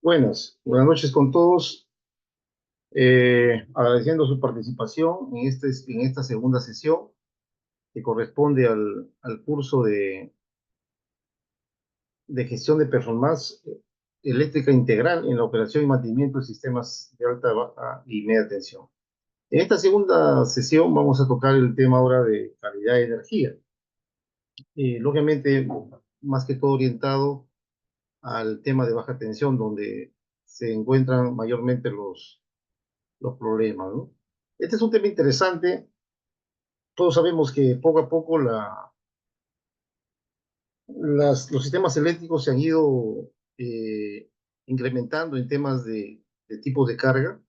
Buenas noches con todos. Agradeciendo su participación en esta segunda sesión que corresponde al curso de gestión de performance eléctrica integral en la operación y mantenimiento de sistemas de alta, baja y media tensión. En esta segunda sesión vamos a tocar el tema ahora de calidad de energía. Lógicamente, más que todo orientado al tema de baja tensión, donde se encuentran mayormente los problemas, ¿no? Este es un tema interesante. Todos sabemos que poco a poco los sistemas eléctricos se han ido incrementando en temas de tipos de carga,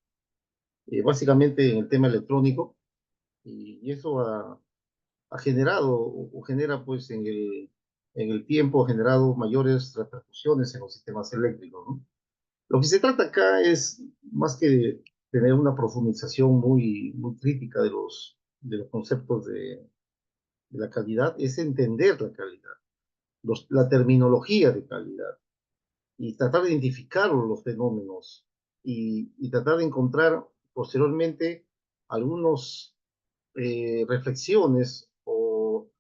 básicamente en el tema electrónico, y eso ha generado o genera pues en el tiempo, ha generado mayores repercusiones en los sistemas eléctricos, ¿no? Lo que se trata acá es más que tener una profundización muy crítica de los conceptos de la calidad, es entender la calidad, la terminología de calidad y tratar de identificar los fenómenos y tratar de encontrar posteriormente algunas reflexiones o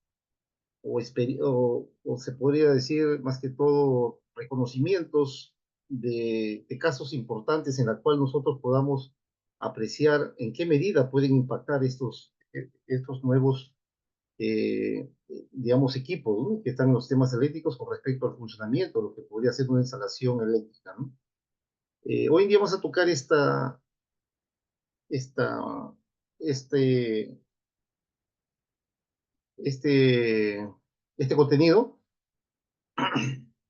se podría decir más que todo reconocimientos de casos importantes en la cual nosotros podamos apreciar en qué medida pueden impactar estos nuevos digamos, equipos, ¿no? Que están en los temas eléctricos con respecto al funcionamiento, lo que podría ser una instalación eléctrica, ¿no? Hoy en día vamos a tocar esta, este, este, este contenido.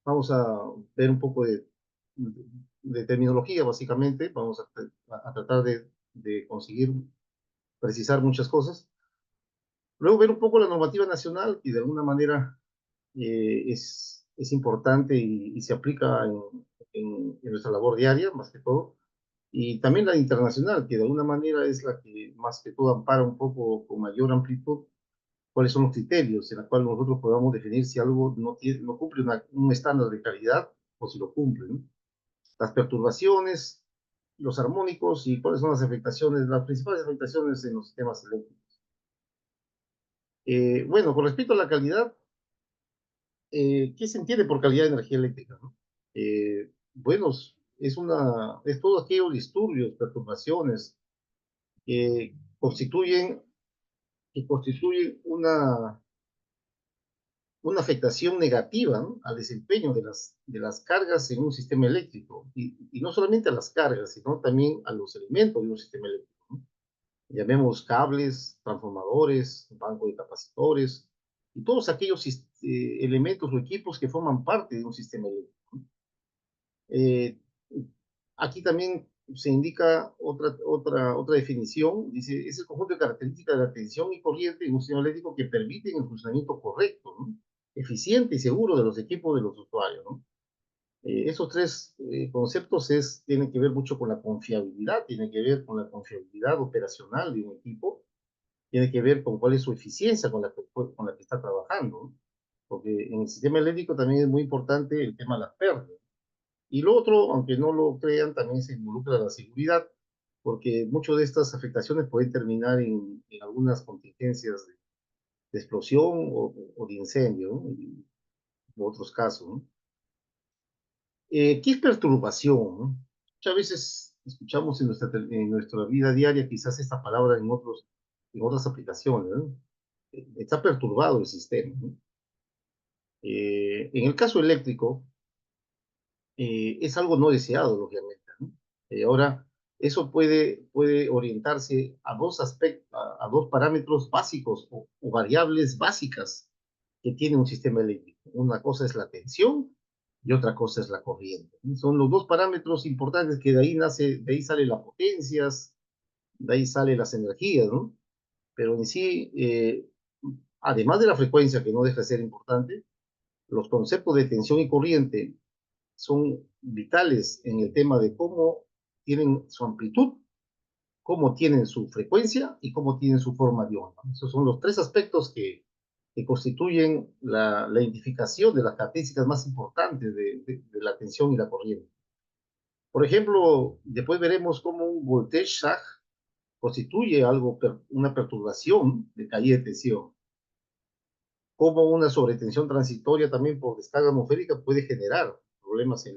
Vamos a ver un poco de terminología, básicamente. Vamos a tratar de conseguir precisar muchas cosas. Luego ver un poco la normativa nacional, que de alguna manera es importante y se aplica en nuestra labor diaria, más que todo, y también la internacional, que de alguna manera es la que más que todo ampara un poco con mayor amplitud cuáles son los criterios en los cuales nosotros podamos definir si algo no cumple un estándar de calidad o si lo cumple, ¿no? Las perturbaciones, los armónicos y cuáles son las afectaciones, las principales afectaciones en los sistemas eléctricos. Bueno, con respecto a la calidad, ¿qué se entiende por calidad de energía eléctrica, ¿no? Bueno, es todo aquellos disturbios, perturbaciones que constituyen una afectación negativa, ¿no? Al desempeño de las cargas en un sistema eléctrico. Y no solamente a las cargas, sino también a los elementos de un sistema eléctrico, ¿no? Llamemos cables, transformadores, banco de capacitores, y todos aquellos elementos o equipos que forman parte de un sistema eléctrico. Eh, Aquí también se indica otra definición, dice, es el conjunto de características de la tensión y corriente en un sistema eléctrico que permiten el funcionamiento correcto, ¿no? Eficiente y seguro de los equipos de los usuarios, ¿no? Esos tres conceptos tienen que ver mucho con la confiabilidad, tienen que ver con la confiabilidad operacional de un equipo, tiene que ver con cuál es su eficiencia con la que está trabajando, ¿no? Porque en el sistema eléctrico también es muy importante el tema de las pérdidas. Y lo otro, aunque no lo crean, también se involucra la seguridad, porque muchas de estas afectaciones pueden terminar en algunas contingencias de explosión o de incendio, ¿no? U otros casos, ¿no? ¿Qué es perturbación, no? Muchas veces escuchamos en nuestra vida diaria quizás esta palabra en otras aplicaciones, ¿no? Está perturbado el sistema, ¿no? En el caso eléctrico, es algo no deseado, lógicamente, ¿no? Ahora, eso puede orientarse a dos aspectos, a dos parámetros básicos o variables básicas que tiene un sistema eléctrico. Una cosa es la tensión y otra cosa es la corriente. Son los dos parámetros importantes que de ahí salen las potencias, de ahí salen las energías, ¿no? Pero en sí, además de la frecuencia, que no deja de ser importante, los conceptos de tensión y corriente son vitales en el tema de cómo tienen su amplitud, cómo tienen su frecuencia y cómo tienen su forma de onda. Esos son los tres aspectos que constituyen la identificación de las características más importantes de la tensión y la corriente. Por ejemplo, después veremos cómo un voltage sag constituye una perturbación de caída de tensión, cómo una sobretensión transitoria también por descarga atmosférica puede generar problemas en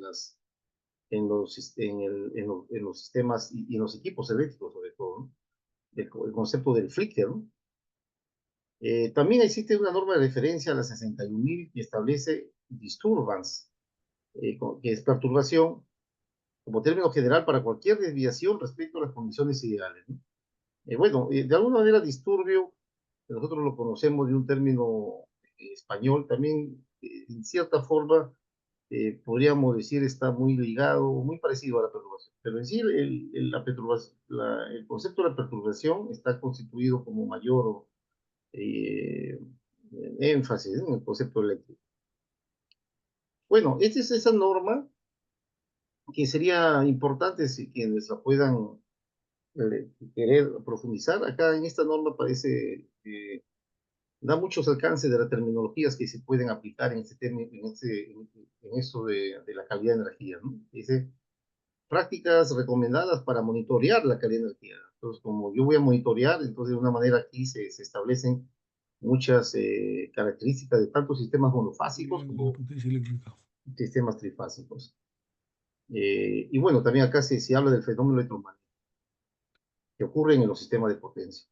los sistemas y en los equipos eléctricos, sobre todo, ¿no? El concepto del flicker, ¿no? También existe una norma de referencia, la 61.000, que establece disturbance, que es perturbación, como término general para cualquier desviación respecto a las condiciones ideales, ¿no? Bueno, de alguna manera disturbio, nosotros lo conocemos de un término español, también en cierta forma podríamos decir está muy ligado, muy parecido a la perturbación. Pero en sí el concepto de la perturbación está constituido como mayor eh, énfasis, ¿no?, en el concepto eléctrico. Bueno, esta es esa norma que sería importante si quienes la puedan querer profundizar. Acá en esta norma parece da muchos alcances de las terminologías que se pueden aplicar en este término, en eso de la calidad de energía, ¿no? Dice, prácticas recomendadas para monitorear la calidad de energía. Entonces, como yo voy a monitorear, entonces de una manera aquí se establecen muchas características de tanto sistemas monofásicos De la como potencia eléctrica. sistemas trifásicos. Y bueno, también acá se habla del fenómeno electromagnético que ocurre en los sistemas de potencia.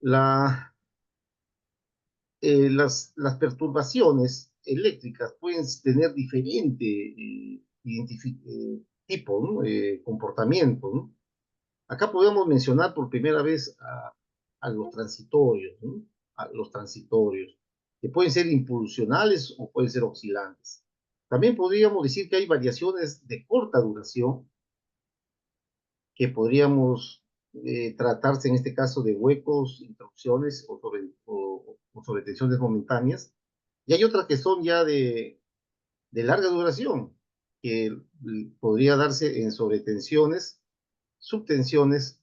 La, las perturbaciones eléctricas pueden tener diferente tipo, ¿no?, comportamiento, ¿no? Acá podemos mencionar por primera vez a los transitorios, ¿no? A los transitorios, que pueden ser impulsionales o pueden ser oscilantes. También podríamos decir que hay variaciones de corta duración que podríamos tratarse en este caso de huecos, interrupciones o sobretensiones momentáneas. Y hay otras que son ya de larga duración, que podría darse en sobretensiones, subtensiones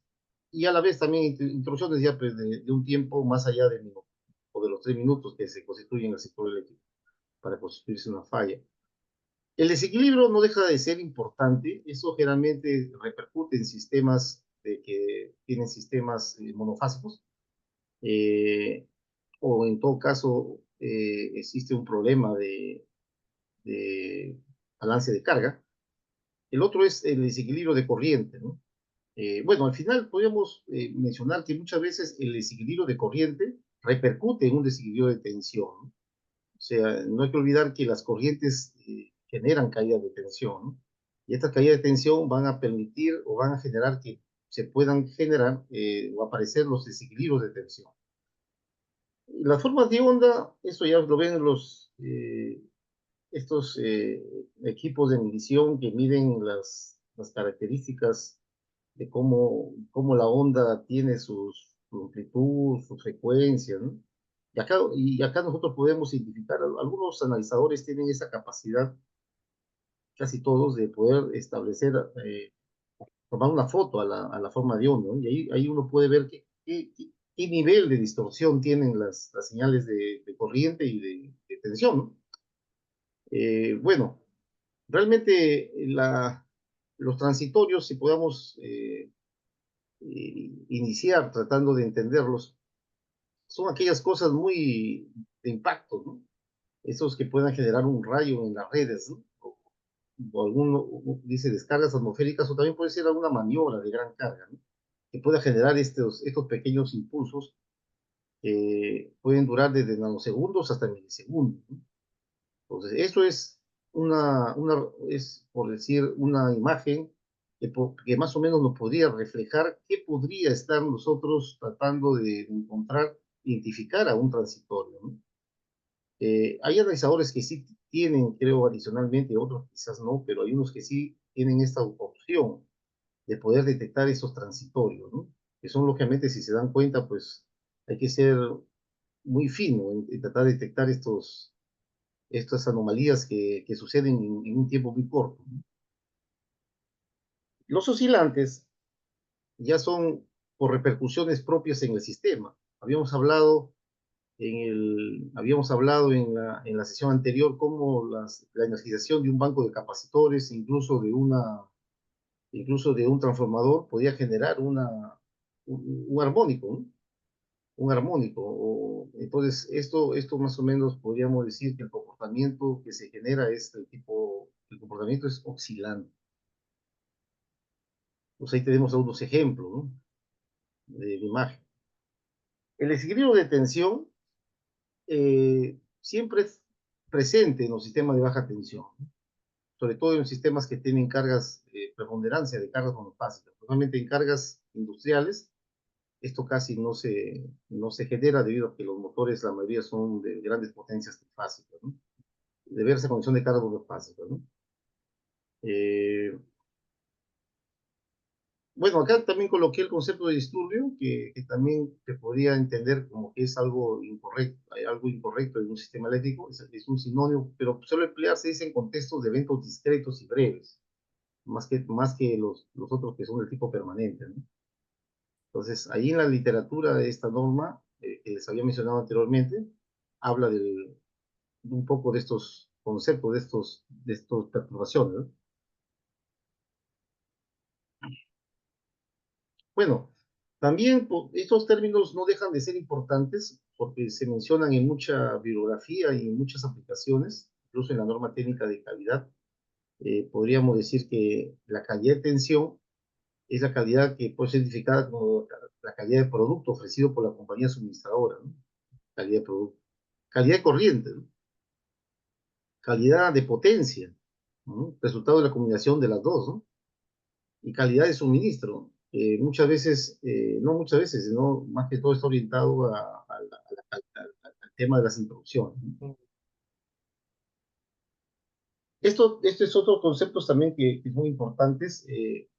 y a la vez también interrupciones ya pues, de un tiempo más allá de minuto, o de los 3 minutos que se constituyen en el sector eléctrico para constituirse una falla. El desequilibrio no deja de ser importante, eso generalmente repercute en sistemas que tienen sistemas monofásicos, eh, o en todo caso existe un problema de balance de carga. El otro es el desequilibrio de corriente, ¿no? Bueno, al final podríamos mencionar que muchas veces el desequilibrio de corriente repercute en un desequilibrio de tensión, ¿no? O sea, no hay que olvidar que las corrientes generan caídas de tensión, ¿no? Y estas caídas de tensión van a permitir o van a generar que se puedan generar o aparecer los desequilibrios de tensión. Y las formas de onda, eso ya lo ven estos equipos de medición que miden las características de cómo la onda tiene su amplitud, su frecuencia, ¿no? Y acá nosotros podemos identificar, algunos analizadores tienen esa capacidad, casi todos, de poder establecer, tomar una foto a la forma de onda, ¿no? Y ahí uno puede ver qué nivel de distorsión tienen las señales de corriente y de tensión, ¿no? Bueno, realmente los transitorios, si podamos iniciar tratando de entenderlos, son aquellas cosas muy de impacto, ¿no? Esos que puedan generar un rayo en las redes, ¿no? O alguno dice descargas atmosféricas, o también puede ser alguna maniobra de gran carga, ¿no?, que pueda generar estos pequeños impulsos que pueden durar desde nanosegundos hasta milisegundos, ¿no? Entonces, eso es es por decir, una imagen que más o menos nos podría reflejar qué podría estar nosotros tratando de encontrar, identificar a un transitorio, ¿no? Hay analizadores que sí tienen, creo, adicionalmente, otros quizás no, pero hay unos que sí tienen esta opción de poder detectar esos transitorios, ¿no? Que son, lógicamente, si se dan cuenta, pues hay que ser muy fino en tratar de detectar estas anomalías que suceden en un tiempo muy corto, ¿no? Los oscilantes ya son por repercusiones propias en el sistema. Habíamos hablado Habíamos hablado en la sesión anterior cómo la energización de un banco de capacitores, incluso de un transformador, podía generar un armónico, ¿no? Un armónico. Entonces, esto más o menos podríamos decir que el comportamiento que se genera el comportamiento es oscilante. Pues ahí tenemos algunos ejemplos, ¿no? De imagen. El equilibrio de tensión siempre es presente en los sistemas de baja tensión, ¿no? Sobre todo en sistemas que tienen preponderancia de cargas monofásicas. Normalmente en cargas industriales, esto casi no se genera debido a que los motores, la mayoría son de grandes potencias trifásicas, ¿no? De verse condición de carga monofásica, ¿no? Eh, bueno, acá también coloqué el concepto de disturbio, que también se podría entender como que es algo incorrecto, hay algo incorrecto en un sistema eléctrico, es un sinónimo, pero suele emplearse en contextos de eventos discretos y breves, más que los otros que son del tipo permanente, ¿no? Entonces, ahí en la literatura de esta norma, que les había mencionado anteriormente, habla de un poco de estos conceptos, de estos perturbaciones, ¿no? Bueno, también estos términos no dejan de ser importantes porque se mencionan en mucha bibliografía y en muchas aplicaciones, incluso en la norma técnica de calidad. Podríamos decir que la calidad de tensión es la calidad que puede ser identificada como la calidad de producto ofrecido por la compañía suministradora, ¿no? Calidad de producto. Calidad de corriente, ¿no? Calidad de potencia, ¿no? Resultado de la combinación de las dos, ¿no? Y calidad de suministro. Muchas veces, no muchas veces, sino más que todo está orientado al tema de las introducciones, ¿no? Esto es otro concepto también que son importantes,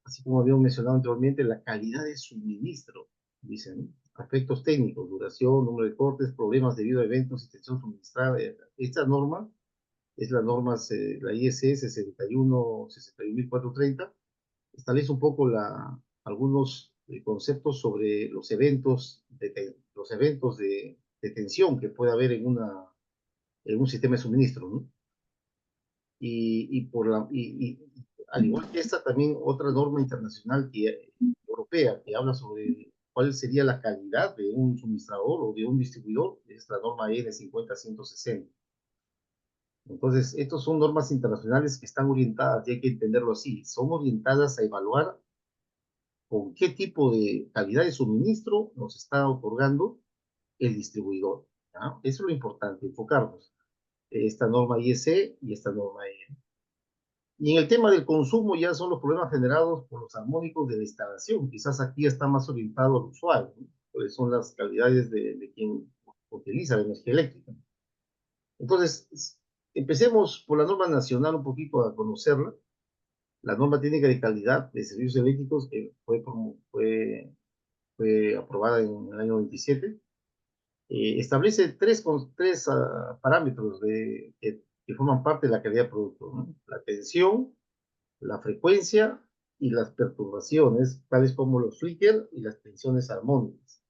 así como habíamos mencionado anteriormente, la calidad de suministro, dicen, ¿no? Aspectos técnicos, duración, número de cortes, problemas debido a eventos y tensión suministrada. Esta norma es la ISE 6161430, establece un poco algunos conceptos sobre los eventos de tensión que puede haber en un sistema de suministro, ¿no? Al igual que esta, también otra norma internacional europea que habla sobre cuál sería la calidad de un suministrador o de un distribuidor, es la norma EN 50160. Entonces, estas son normas internacionales que están orientadas, y hay que entenderlo así, son orientadas a evaluar con qué tipo de calidad de suministro nos está otorgando el distribuidor, ¿ya? Eso es lo importante, enfocarnos. Esta norma IEC y esta norma EN. Y en el tema del consumo ya son los problemas generados por los armónicos de la instalación. Quizás aquí está más orientado al usuario, ¿no? Porque son las calidades de quien utiliza la energía eléctrica. Entonces, empecemos por la norma nacional un poquito a conocerla. La norma técnica de calidad de servicios eléctricos que fue aprobada en el año 27, establece tres parámetros que forman parte de la calidad de producto, ¿no? La tensión, la frecuencia y las perturbaciones, tales como los flicker y las tensiones armónicas.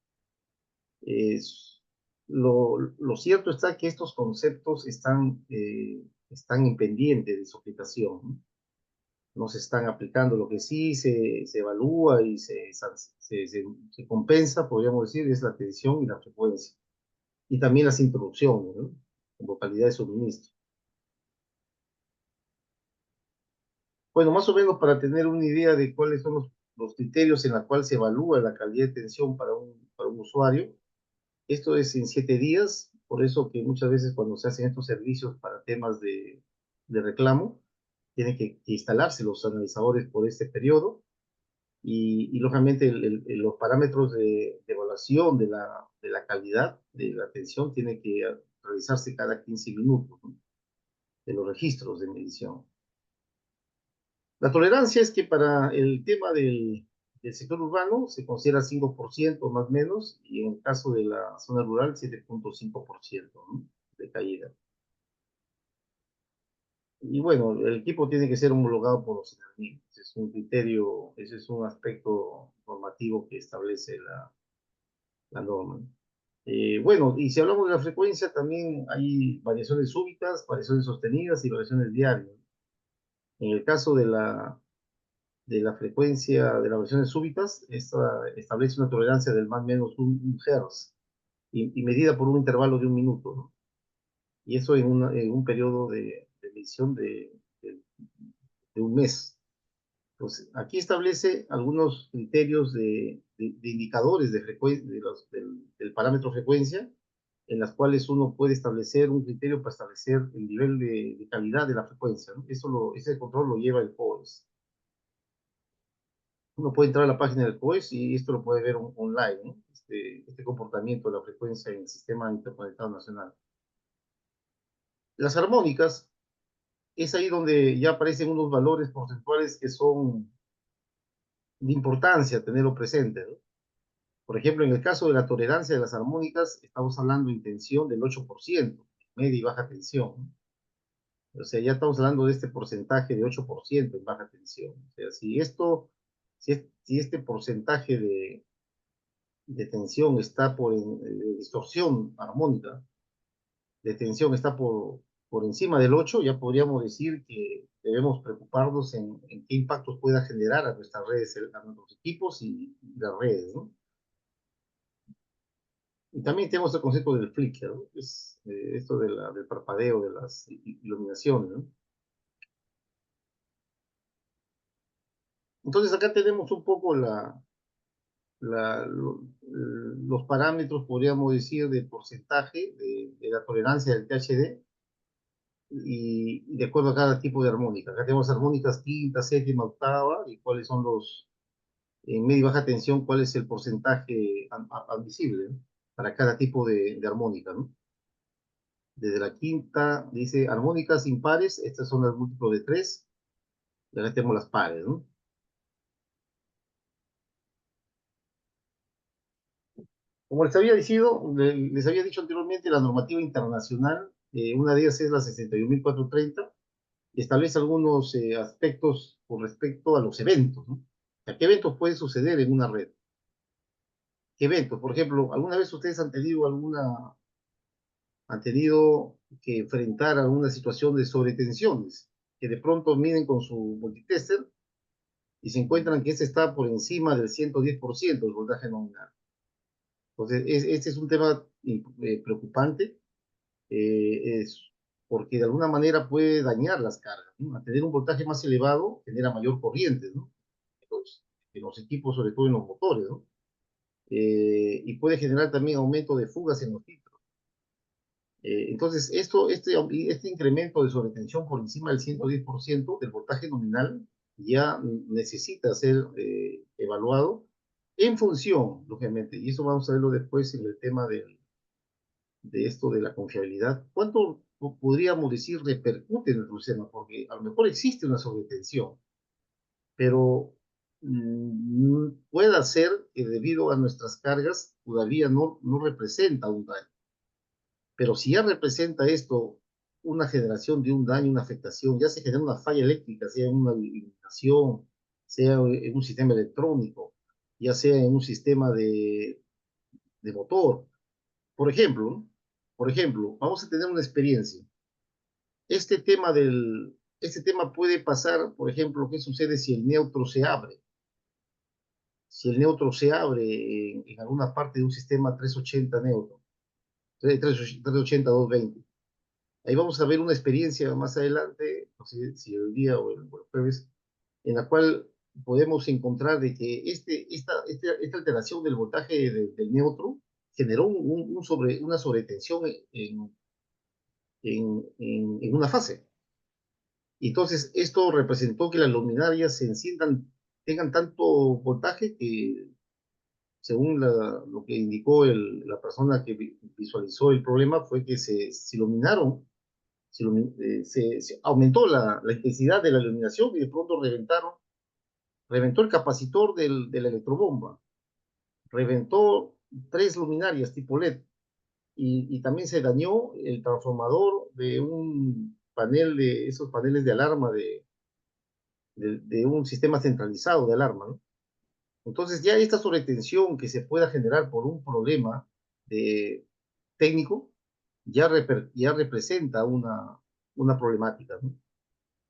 Es, lo cierto está que estos conceptos están en pendiente de su aplicación, ¿no? No se están aplicando. Lo que sí se evalúa y se compensa, podríamos decir, es la tensión y la frecuencia. Y también las introducciones, ¿no? Como calidad de suministro. Bueno, más o menos para tener una idea de cuáles son los criterios en los cuales se evalúa la calidad de tensión para un usuario. Esto es en 7 días, por eso que muchas veces cuando se hacen estos servicios para temas de reclamo, tienen que instalarse los analizadores por este periodo y lógicamente los parámetros de evaluación de la calidad de la tensión tienen que realizarse cada 15 minutos, ¿no? De los registros de medición. La tolerancia es que para el tema del sector urbano se considera 5% más o menos, y en el caso de la zona rural 7,5%, ¿no? De caída. Y bueno, el equipo tiene que ser homologado por los CENAMIP. Ese es un criterio, ese es un aspecto normativo que establece la norma. Bueno, y si hablamos de la frecuencia, también hay variaciones súbitas, variaciones sostenidas y variaciones diarias. En el caso de la frecuencia de las variaciones súbitas, esta establece una tolerancia del más o menos un Hz y medida por un intervalo de un minuto, ¿no? Y eso en un periodo de medición de un mes. Pues aquí establece algunos criterios de indicadores de frecuencia, del parámetro frecuencia, en las cuales uno puede establecer un criterio para establecer el nivel de calidad de la frecuencia, ¿no? Ese control lo lleva el COES. Uno puede entrar a la página del COES y esto lo puede ver online, ¿no? Este comportamiento de la frecuencia en el sistema interconectado nacional. Las armónicas, es ahí donde ya aparecen unos valores porcentuales que son de importancia tenerlo presente, ¿no? Por ejemplo, en el caso de la tolerancia de las armónicas, estamos hablando de tensión del 8%, media y baja tensión. O sea, ya estamos hablando de este porcentaje de 8% en baja tensión. O sea, si este porcentaje de tensión está de distorsión armónica, de tensión está por encima del 8, ya podríamos decir que debemos preocuparnos en qué impactos pueda generar a nuestras redes, a nuestros equipos y las redes, ¿no? Y también tenemos el concepto del flicker, ¿no? Es esto del parpadeo de las iluminaciones, ¿no? Entonces acá tenemos un poco los parámetros, podríamos decir, de porcentaje de la tolerancia del THD y de acuerdo a cada tipo de armónica. Acá tenemos armónicas quinta, séptima, octava y cuáles son en media y baja tensión, cuál es el porcentaje admisible, ¿no? Para cada tipo de armónica, ¿no? Desde la quinta, dice armónicas impares, estas son las múltiplos de 3, y acá tenemos las pares, ¿no? Como les había dicho anteriormente, la normativa internacional, una de ellas es la 61.430, y establece algunos aspectos con respecto a los eventos, ¿no? O sea, ¿qué eventos pueden suceder en una red? ¿Qué eventos? Por ejemplo, ¿alguna vez ustedes han tenido que enfrentar alguna situación de sobretensiones, que de pronto miden con su multitester y se encuentran que este está por encima del 110% del voltaje nominal? Entonces, este es un tema preocupante, es porque de alguna manera puede dañar las cargas, ¿no? Al tener un voltaje más elevado, genera mayor corriente, ¿no? En los equipos, sobre todo en los motores, ¿no? Y puede generar también aumento de fugas en los filtros. Entonces, este incremento de sobretensión por encima del 110% del voltaje nominal ya necesita ser evaluado en función, lógicamente, y eso vamos a verlo después en el tema de esto de la confiabilidad. ¿Cuánto podríamos decir repercute en el sistema? Porque a lo mejor existe una sobretensión, pero puede ser que debido a nuestras cargas todavía no representa un daño. Pero si ya representa esto una generación de un daño, una afectación, ya se genera una falla eléctrica, sea en una iluminación, sea en un sistema electrónico, ya sea en un sistema de motor. Por ejemplo, ¿no? Por ejemplo, vamos a tener una experiencia. Este tema puede pasar, por ejemplo, ¿qué sucede si el neutro se abre? Si el neutro se abre en alguna parte de un sistema 380 neutro, 380-220. Ahí vamos a ver una experiencia más adelante, no sé si el día o el jueves, en la cual podemos encontrar de que esta alteración del voltaje del neutro generó una sobretensión en una fase. Y entonces esto representó que las luminarias se enciendan, tengan tanto voltaje que, según lo que indicó la persona que visualizó el problema, fue que se iluminaron, se aumentó la intensidad de la iluminación y de pronto reventó el capacitor de la electrobomba, reventó 3 luminarias tipo LED y también se dañó el transformador de un panel de esos paneles de alarma de un sistema centralizado de alarma, ¿no? Entonces ya esta sobretensión que se pueda generar por un problema de técnico, ya representa una problemática, ¿no?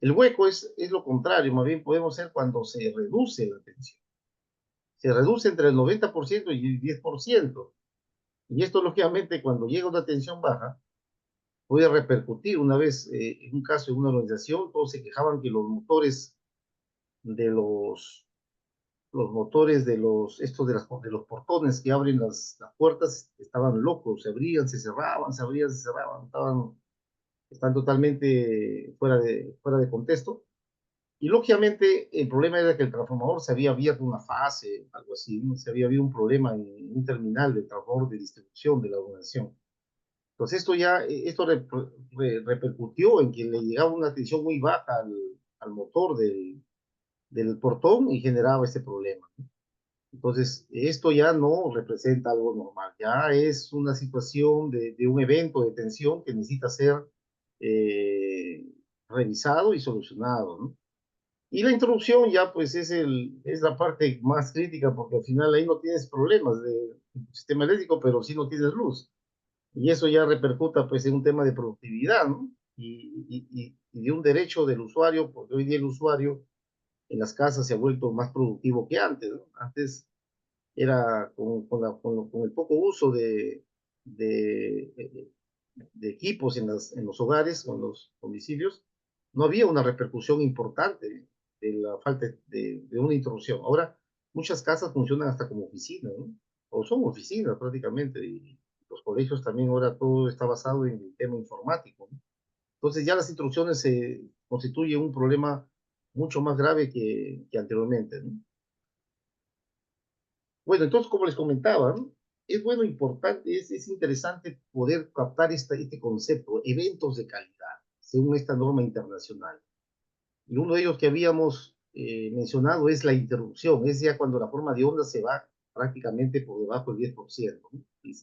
El hueco es lo contrario, más bien podemos ser cuando se reduce la tensión. Se reduce entre el 90% y el 10%. Y esto, lógicamente, cuando llega una tensión baja, puede repercutir. Una vez, en un caso de una organización, todos se quejaban que de los motores de los portones que abren las puertas estaban locos, se abrían, se cerraban, se abrían, se cerraban, están totalmente fuera de contexto. Y lógicamente el problema era que el transformador se había abierto una fase, algo así, ¿no? Se había habido un problema en un terminal del transformador de distribución de la organización. Entonces repercutió en que le llegaba una tensión muy baja al motor del portón y generaba este problema. Entonces, esto ya no representa algo normal, ya es una situación de un evento de tensión que necesita ser eh, revisado y solucionado, ¿no? Y la introducción ya pues es la parte más crítica porque al final ahí no tienes problemas de sistema eléctrico, pero sí no tienes luz. Y eso ya repercuta pues en un tema de productividad, ¿no? Y de un derecho del usuario, porque hoy día el usuario en las casas se ha vuelto más productivo que antes, ¿no? Antes era con el poco uso de, de equipos en los hogares o en los domicilios, no había una repercusión importante de la falta de una interrupción. Ahora, muchas casas funcionan hasta como oficinas, ¿no? O son oficinas prácticamente, y los colegios también ahora todo está basado en el tema informático, ¿no? Entonces ya las interrupciones se constituyen un problema mucho más grave que anteriormente, ¿no? Bueno, entonces, como les comentaba, ¿no? Es bueno, importante, es interesante poder captar este concepto, eventos de calidad, según esta norma internacional. Y uno de ellos que habíamos mencionado es la interrupción, es ya cuando la forma de onda se va prácticamente por debajo del 10%, ¿no? Y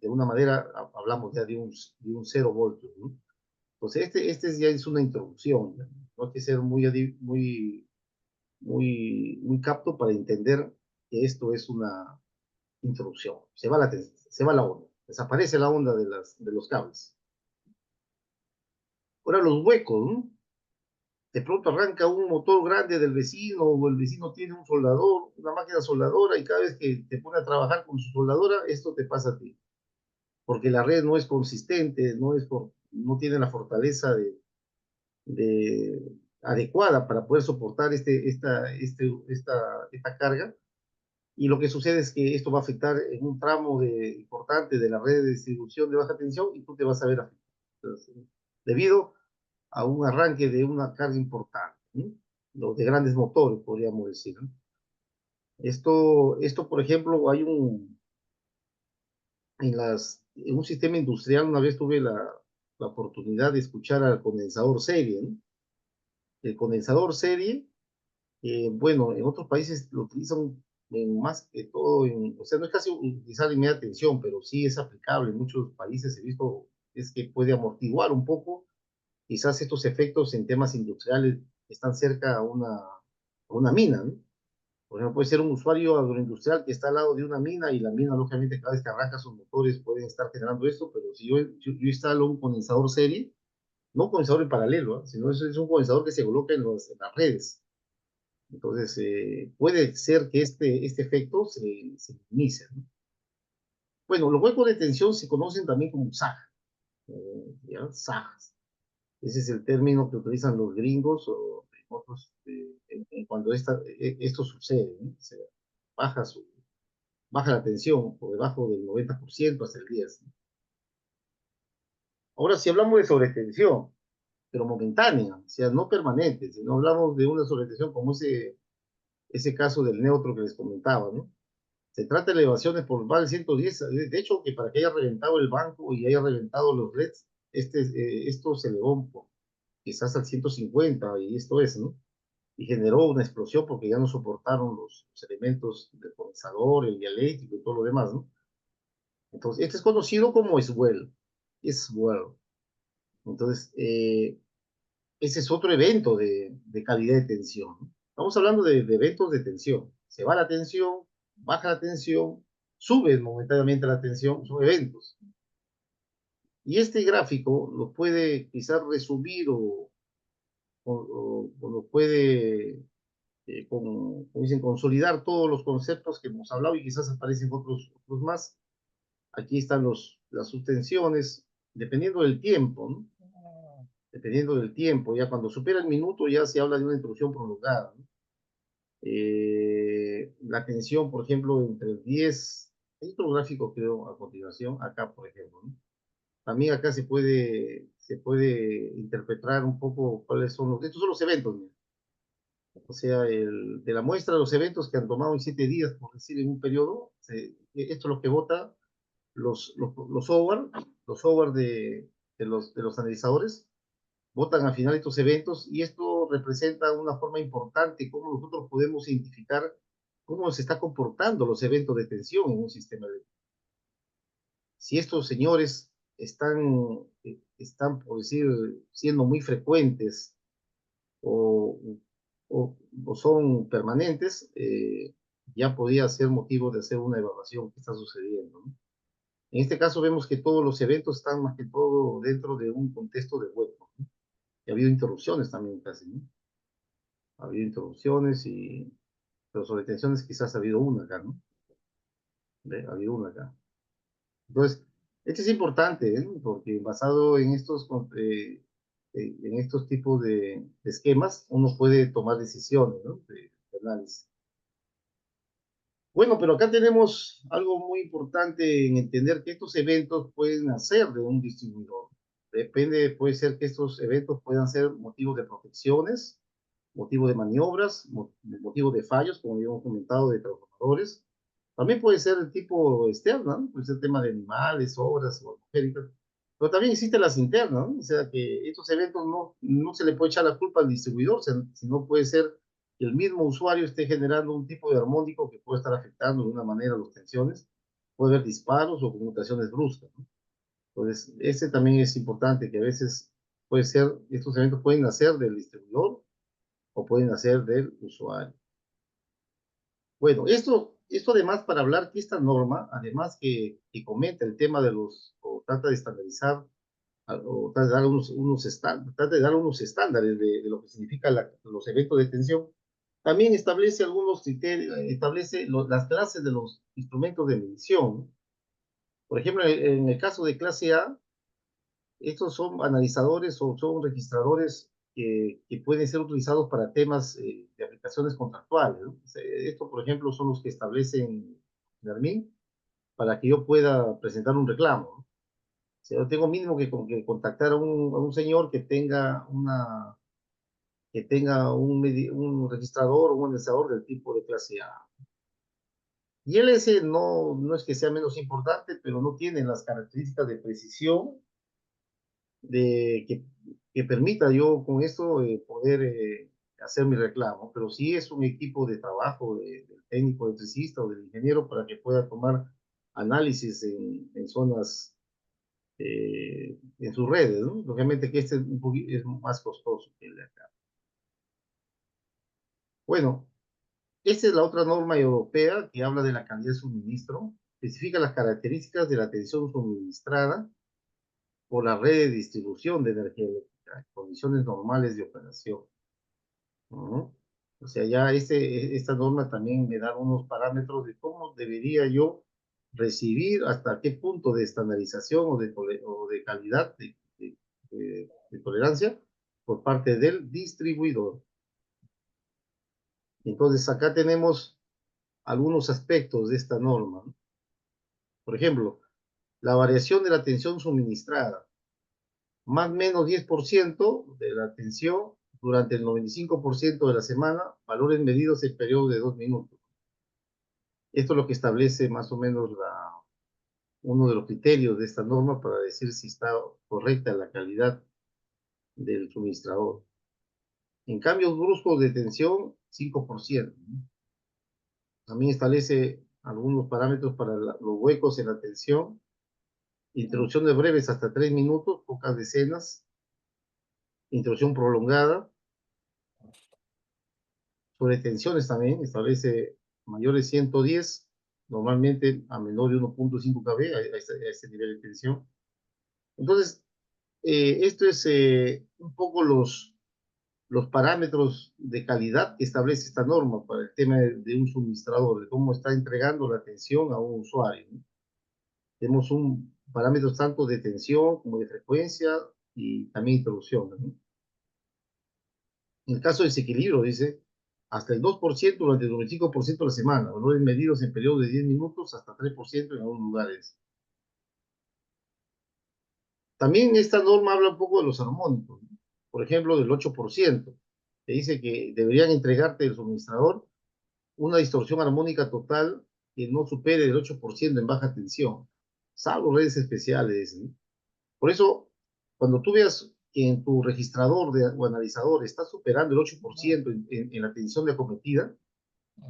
de una manera hablamos ya de un 0 voltios, ¿no? Entonces, este ya es una interrupción, ¿no? No hay que ser muy capto para entender que esto es una interrupción. Se va la onda, desaparece la onda de los cables. Ahora los huecos, ¿no? De pronto arranca un motor grande del vecino o el vecino tiene un soldador, una máquina soldadora y cada vez que te pone a trabajar con su soldadora, esto te pasa a ti. Porque la red no es consistente, no tiene la fortaleza de adecuada para poder soportar esta carga. Y lo que sucede es que esto va a afectar en un tramo importante de la red de distribución de baja tensión y tú te vas a ver afectado. Entonces, debido a un arranque de una carga importante, ¿no? Los de grandes motores, podríamos decir, ¿no? Por ejemplo, en un sistema industrial, una vez tuve la oportunidad de escuchar al condensador serie, ¿no? El condensador serie, bueno, en otros países lo utilizan más que todo, o sea, no es casi utilizar en media tensión, pero sí es aplicable en muchos países. He visto es que puede amortiguar un poco quizás estos efectos en temas industriales que están cerca a una mina, ¿no? Por ejemplo, puede ser un usuario agroindustrial que está al lado de una mina y la mina, lógicamente, cada vez que arranca sus motores pueden estar generando esto, pero si yo instalo un condensador serie, no un condensador en paralelo, ¿eh? Sino es un condensador que se coloca en las redes. Entonces, puede ser que este efecto se minimice, ¿no? Bueno, los huecos de tensión se conocen también como SAG, ¿ya? SAGs. Ese es el término que utilizan los gringos o otros cuando esto sucede, ¿no? Baja, su, baja la tensión por debajo del 90% hasta el 10%. Ahora, si hablamos de sobretensión, pero momentánea, o sea, no permanente, si no hablamos de una sobretensión como ese caso del neutro que les comentaba, ¿no? Se trata de elevaciones por más de 110. De hecho, que para que haya reventado el banco y haya reventado los LEDs, esto se elevó quizás al 150 y esto es, ¿no? Y generó una explosión porque ya no soportaron los elementos del condensador, el dialéctrico y todo lo demás, ¿no? Entonces, este es conocido como Swell. Entonces, ese es otro evento de calidad de tensión, ¿no? Estamos hablando de eventos de tensión. Se va la tensión, baja la tensión, sube momentáneamente la tensión, son eventos. Y este gráfico lo puede quizás resumir o lo puede, como dicen, consolidar todos los conceptos que hemos hablado y quizás aparecen otros más. Aquí están las subtensiones, dependiendo del tiempo, ¿no? Dependiendo del tiempo, ya cuando supera el minuto ya se habla de una interrupción prolongada, ¿no? La tensión, por ejemplo, entre el 10, hay otro gráfico creo a continuación, acá por ejemplo, ¿no? También acá se puede interpretar un poco cuáles son estos son los eventos, ¿no? O sea, de la muestra de los eventos que han tomado en 7 días, por decir, en un periodo, esto es lo que vota los over de los analizadores, votan al final estos eventos y esto representa una forma importante cómo nosotros podemos identificar cómo se está comportando los eventos de tensión en un sistema eléctrico. Si estos señores están, por decir, siendo muy frecuentes o, o son permanentes, ya podría ser motivo de hacer una evaluación que está sucediendo, ¿no? En este caso vemos que todos los eventos están más que todo dentro de un contexto de hueco, ¿no? Y ha habido interrupciones también casi, ¿no? Ha habido interrupciones pero sobre tensiones quizás ha habido una acá, ¿no? ¿Ve? Ha habido una acá. Entonces, esto es importante, ¿eh? Porque basado en estos tipos de esquemas, uno puede tomar decisiones, ¿no? De análisis. Bueno, pero acá tenemos algo muy importante en entender que estos eventos pueden nacer de un distribuidor. Puede ser que estos eventos puedan ser motivos de protecciones, motivo de maniobras, motivo de fallos, como ya hemos comentado, de transformadores. También puede ser el tipo externo, ¿no? Puede ser tema de animales, obras o atmosféricas. Pero también existen las internas, ¿no? O sea que estos eventos no se le puede echar la culpa al distribuidor, sino puede ser que el mismo usuario esté generando un tipo de armónico que puede estar afectando de una manera las tensiones. Puede haber disparos o conmutaciones bruscas, ¿no? Entonces, ese también es importante, que a veces estos eventos pueden nacer del distribuidor o pueden nacer del usuario. Bueno, esto además para hablar que esta norma, además que comenta el tema o trata de estandarizar, o trata de dar unos estándares de lo que significa los eventos de tensión, también establece algunos criterios, establece las clases de los instrumentos de medición. Por ejemplo, en el caso de clase A, estos son analizadores o son registradores que pueden ser utilizados para temas de aplicaciones contractuales, ¿no? Esto, por ejemplo, son los que establecen Garmin para que yo pueda presentar un reclamo, ¿no? O sea, yo tengo mínimo que contactar a un señor que tenga un registrador o un analizador del tipo de clase A. Y el S no es que sea menos importante, pero no tiene las características de precisión que permita yo con esto poder hacer mi reclamo, pero sí es un equipo de trabajo del técnico electricista o del ingeniero para que pueda tomar análisis en zonas, en sus redes, ¿no? Obviamente que este es más costoso que el de acá. Bueno, esta es la otra norma europea que habla de la calidad de suministro, especifica las características de la tensión suministrada por la red de distribución de energía eléctrica en condiciones normales de operación. ¿No? O sea, ya esta norma también me da unos parámetros de cómo debería yo recibir, hasta qué punto de estandarización o de calidad, de tolerancia por parte del distribuidor. Entonces, acá tenemos algunos aspectos de esta norma, ¿no? Por ejemplo, la variación de la tensión suministrada, más o menos 10% de la tensión durante el 95% de la semana, valores medidos en periodo de 2 minutos. Esto es lo que establece más o menos uno de los criterios de esta norma para decir si está correcta la calidad del suministrador. En cambios bruscos de tensión, 5%, ¿no? También establece algunos parámetros para los huecos en la tensión, interrupciones breves hasta 3 minutos, pocas decenas, interrupción prolongada. Sobre tensiones también establece mayores 110, normalmente a menor de 1.5 kV, a este nivel de tensión. Entonces, esto es un poco los parámetros de calidad que establece esta norma para el tema de un suministrador, de cómo está entregando la atención a un usuario, ¿no? Tenemos un parámetros tanto de tensión como de frecuencia y también introducción, ¿no? En el caso de desequilibrio, dice, hasta el 2% durante el 95% de la semana, valores medidos en periodo de 10 minutos hasta 3% en algunos lugares. También esta norma habla un poco de los armónicos, ¿no? Por ejemplo, del 8%, que dice que deberían entregarte el suministrador una distorsión armónica total que no supere el 8% en baja tensión, salvo redes especiales, ¿no? Por eso, cuando tú veas que en tu registrador o analizador está superando el 8% en la tensión de acometida,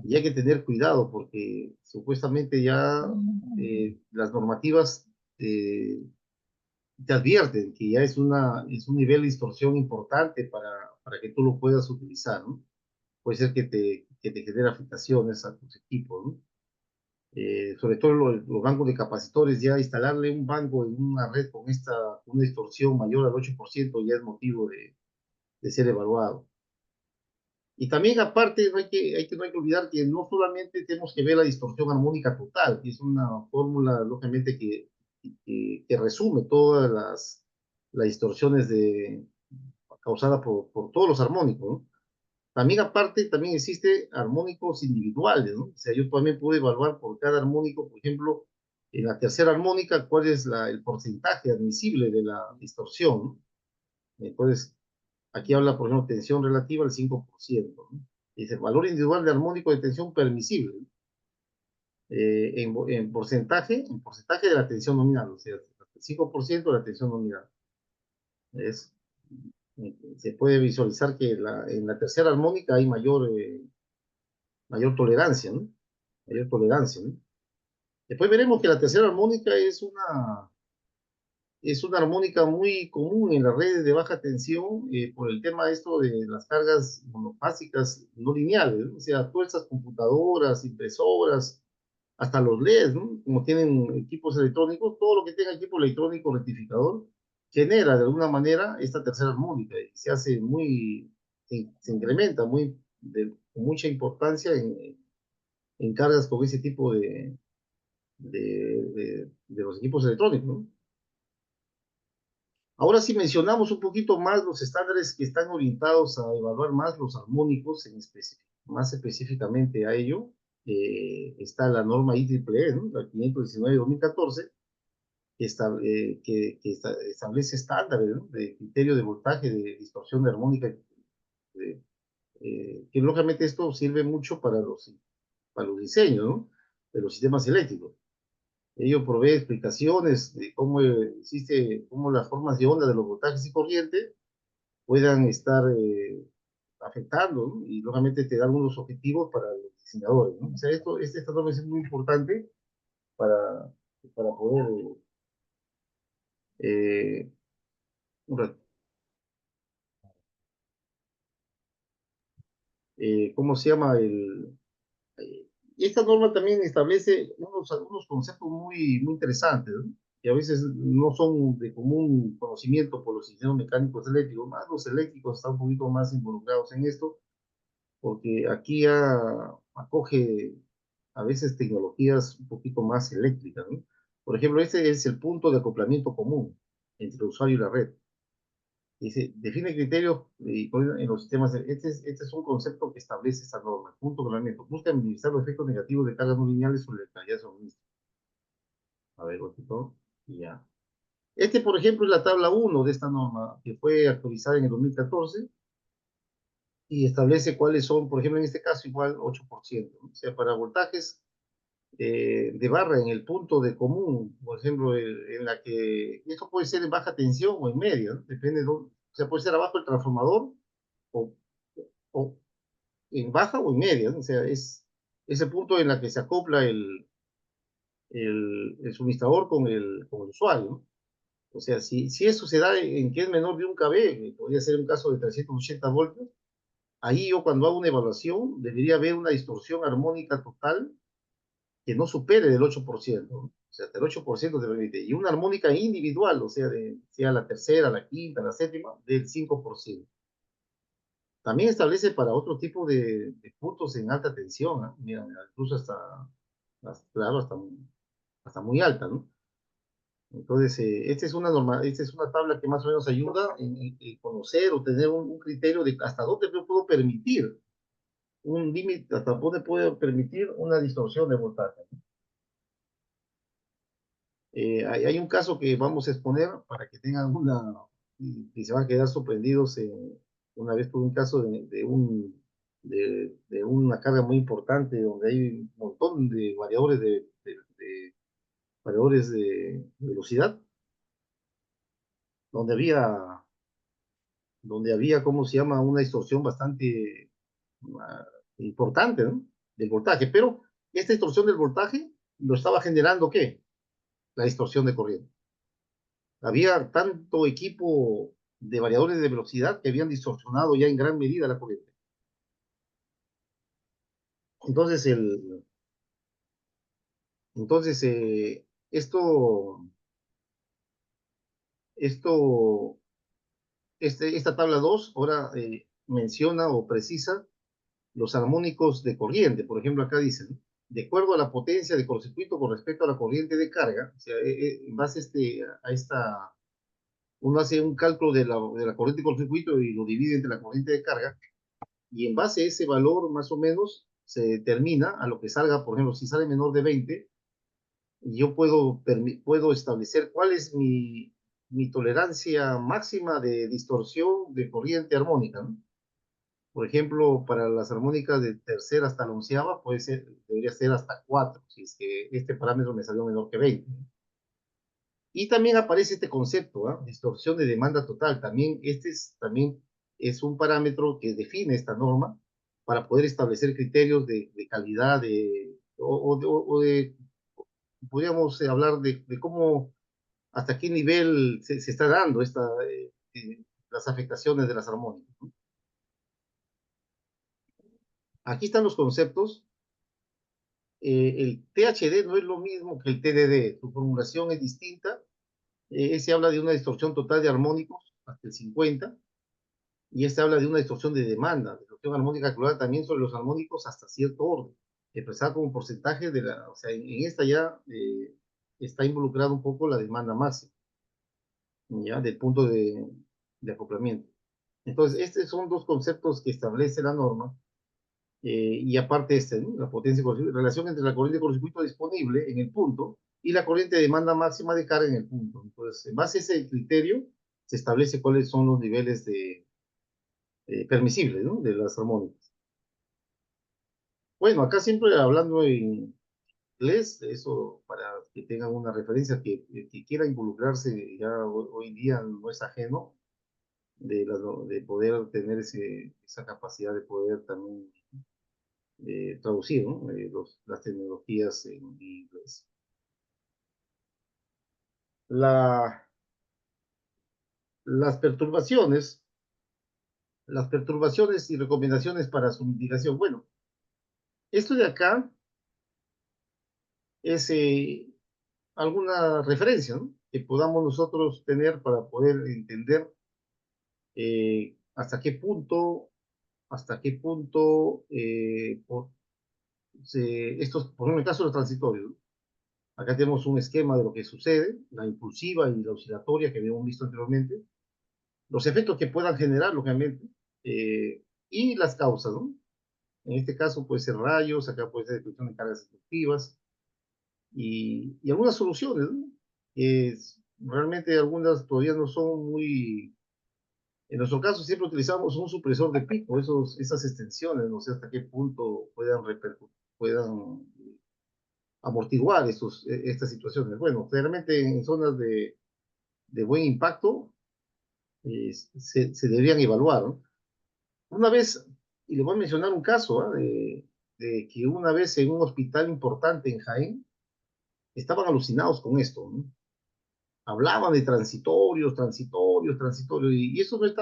y hay que tener cuidado porque supuestamente ya las normativas eh, te advierten que ya es un nivel de distorsión importante para que tú lo puedas utilizar, ¿no? Puede ser que te genere afectaciones a tus equipos, ¿no? Sobre todo los bancos de capacitores, ya instalarle un banco en una red con una distorsión mayor al 8% ya es motivo de ser evaluado. Y también aparte, no hay que olvidar que no solamente tenemos que ver la distorsión armónica total, que es una fórmula, lógicamente, que resume todas las distorsiones causadas por todos los armónicos, ¿no? También aparte, también existe armónicos individuales, ¿no? O sea, yo también puedo evaluar por cada armónico, por ejemplo, en la tercera armónica, cuál es el porcentaje admisible de la distorsión, ¿no? Entonces, aquí habla, por ejemplo, tensión relativa al 5%, ¿no? Dice, valor individual de armónico de tensión permisible, ¿no? En porcentaje de la tensión nominal, o sea, el 5% de la tensión nominal. Es, Se puede visualizar que en la tercera armónica hay mayor tolerancia, ¿no? Mayor tolerancia, ¿no? Después veremos que la tercera armónica es una armónica muy común en las redes de baja tensión por el tema esto de las cargas monofásicas no lineales, ¿no? O sea, todas estas computadoras, impresoras, hasta los LEDs, ¿no? Como tienen equipos electrónicos, todo lo que tenga equipo electrónico rectificador genera de alguna manera esta tercera armónica y se hace se incrementa con mucha importancia en cargas con ese tipo de los equipos electrónicos, ¿no? Ahora si mencionamos un poquito más los estándares que están orientados a evaluar más los armónicos, más específicamente a ello, está la norma IEEE, ¿no? La 519-2014, establece estándares, ¿no? De criterio de voltaje, de distorsión de armónica, que lógicamente esto sirve mucho para los diseños, ¿no? De los sistemas eléctricos. Ello provee explicaciones de cómo las formas de onda de los voltajes y corriente puedan estar afectando, ¿no? Y lógicamente te dan unos objetivos para los diseñadores, ¿no? O sea, esta norma es muy importante para, para poder, eh, ¿cómo se llama? Y esta norma también establece unos conceptos muy interesantes, ¿no? Que a veces no son de común conocimiento por los ingenieros mecánicos eléctricos, más los eléctricos están un poquito más involucrados en esto, porque aquí ya acoge a veces tecnologías un poquito más eléctricas, ¿no? Por ejemplo, este es el punto de acoplamiento común entre el usuario y la red. Dice, define criterios en los sistemas. Este es un concepto que establece esta norma. Punto de acoplamiento. Busca minimizar los efectos negativos de cargas no lineales sobre la calidad de suministro. A ver, otro. Y ya. Por ejemplo, es la tabla 1 de esta norma, que fue actualizada en el 2014 y establece cuáles son, por ejemplo, en este caso, igual 8%, ¿no? O sea, para voltajes de barra en el punto de común, por ejemplo, en la que esto puede ser en baja tensión o en media, ¿no? Depende de dónde, o sea, puede ser abajo el transformador o, o en baja o en media, ¿no? O sea, es ese punto en la que se acopla el suministrador con el usuario, ¿no? O sea, si eso se da en que es menor de 1 kV, podría ser un caso de 380 voltios, ahí yo cuando hago una evaluación debería haber una distorsión armónica total que no supere del 8%, ¿no? O sea, hasta el 8% te permite. Y una armónica individual, o sea, sea la tercera, la quinta, la séptima, del 5%. También establece para otro tipo de puntos en alta tensión, ¿eh? Mira, incluso claro, hasta muy alta, ¿no? Entonces, esta es una tabla que más o menos ayuda en conocer o tener un criterio de hasta dónde yo puedo permitir un límite, hasta dónde puedo permitir una distorsión de voltaje. Hay un caso que vamos a exponer para que tengan y se van a quedar sorprendidos. Una vez tuve un caso de una carga muy importante donde hay un montón de variadores variadores de velocidad, donde había, donde había, ¿cómo se llama? Una distorsión bastante ah, importante, ¿no? Del voltaje, pero esta distorsión del voltaje lo estaba generando, ¿qué? La distorsión de corriente. Había tanto equipo de variadores de velocidad que habían distorsionado ya en gran medida la corriente. Entonces, entonces esto, esta tabla 2 ahora menciona o precisa los armónicos de corriente. Por ejemplo, acá dicen, de acuerdo a la potencia de cortocircuito con respecto a la corriente de carga, o sea, en base a esta, uno hace un cálculo de la corriente de cortocircuito y lo divide entre la corriente de carga, y en base a ese valor, más o menos, se determina a lo que salga. Por ejemplo, si sale menor de 20, yo puedo establecer cuál es mi tolerancia máxima de distorsión de corriente armónica, ¿no? Por ejemplo, para las armónicas de tercera hasta la onceava, debería ser hasta 4, si es que este parámetro me salió menor que 20. Y también aparece este concepto, ¿ah? Distorsión de demanda total. También es un parámetro que define esta norma para poder establecer criterios de calidad podríamos hablar de cómo, hasta qué nivel se está dando las afectaciones de las armónicas, ¿no? Aquí están los conceptos. El THD no es lo mismo que el TDD, su formulación es distinta. Ese habla de una distorsión total de armónicos hasta el 50, y este habla de una distorsión de demanda, distorsión armónica calculada también sobre los armónicos hasta cierto orden, expresada como porcentaje o sea, en esta ya está involucrada un poco la demanda máxima, ya, del punto de acoplamiento. Entonces, estos son dos conceptos que establece la norma. Y aparte ¿no? La potencia de relación entre la corriente de cortocircuito disponible en el punto y la corriente de demanda máxima de carga en el punto. Entonces, en base a ese criterio, se establece cuáles son los niveles permisibles, ¿no? De las armónicas. Bueno, acá siempre hablando en inglés, eso para que tengan una referencia, que quiera involucrarse ya hoy en día no es ajeno de poder tener esa capacidad de poder también traducir, ¿no? Las tecnologías en inglés. La, las perturbaciones, las perturbaciones y recomendaciones para su mitigación. Bueno, esto de acá es alguna referencia, ¿no? Que podamos nosotros tener para poder entender hasta qué punto, por ejemplo, en el caso de los transitorios, ¿no? Acá tenemos un esquema de lo que sucede, la impulsiva y la oscilatoria que habíamos visto anteriormente, los efectos que puedan generar, lógicamente, y las causas, ¿no? En este caso puede ser rayos, acá puede ser destrucción de cargas destructivas, y algunas soluciones, ¿no? Realmente algunas todavía no son muy... En nuestro caso siempre utilizamos un supresor de pico, esas extensiones, no sé hasta qué punto puedan amortiguar estas situaciones. Bueno, realmente en zonas de buen impacto se deberían evaluar, ¿no? Una vez, y le voy a mencionar un caso, ¿ah? De que una vez en un hospital importante en Jaén, estaban alucinados con esto, ¿no? Hablaban de transitorios, y eso no es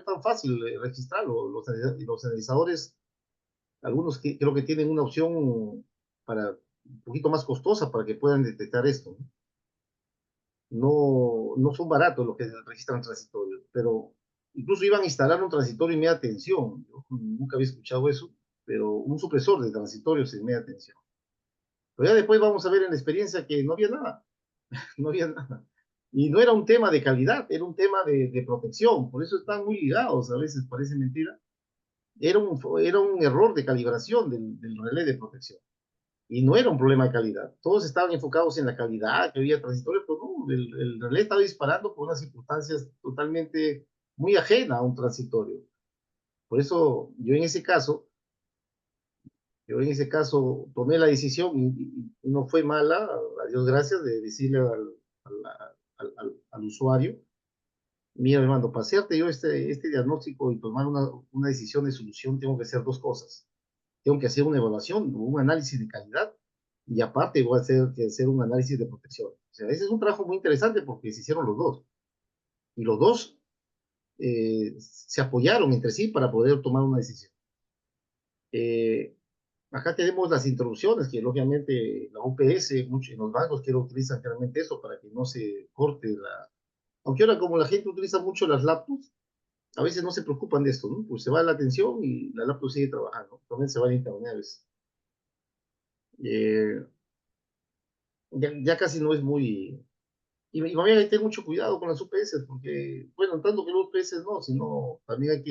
tan fácil registrarlo. Los analizadores, algunos creo que tienen una opción para un poquito más costosa para que puedan detectar esto. No son baratos los que registran transitorios, pero incluso iban a instalar un transitorio en media tensión. Yo nunca había escuchado eso, pero un supresor de transitorios en media tensión. Pero ya después vamos a ver en la experiencia que no había nada, no había nada. Y no era un tema de calidad, era un tema de protección, por eso están muy ligados, a veces parece mentira. Era un error de calibración del relé de protección. Y no era un problema de calidad. Todos estaban enfocados en la calidad, que había transitorio, pero no, el relé estaba disparando por unas circunstancias totalmente muy ajenas a un transitorio. Por eso yo en ese caso tomé la decisión y no fue mala, a Dios gracias, de decirle al usuario, mira, hermano, para hacerte yo este diagnóstico y tomar una decisión de solución, tengo que hacer dos cosas. Tengo que hacer una evaluación, un análisis de calidad y aparte voy a hacer un análisis de protección. O sea, ese es un trabajo muy interesante porque se hicieron los dos. Y los dos se apoyaron entre sí para poder tomar una decisión. Eh, Acá tenemos las introducciones, que lógicamente la UPS, en los bancos que utilizan realmente eso para que no se corte la... Aunque ahora como la gente utiliza mucho las laptops, a veces no se preocupan de esto, ¿no? Pues se va la atención y la laptop sigue trabajando. También se va el internet a veces. Eh, ya casi no es muy... Y también hay que tener mucho cuidado con las UPS, porque, bueno, tanto que las UPS no, sino también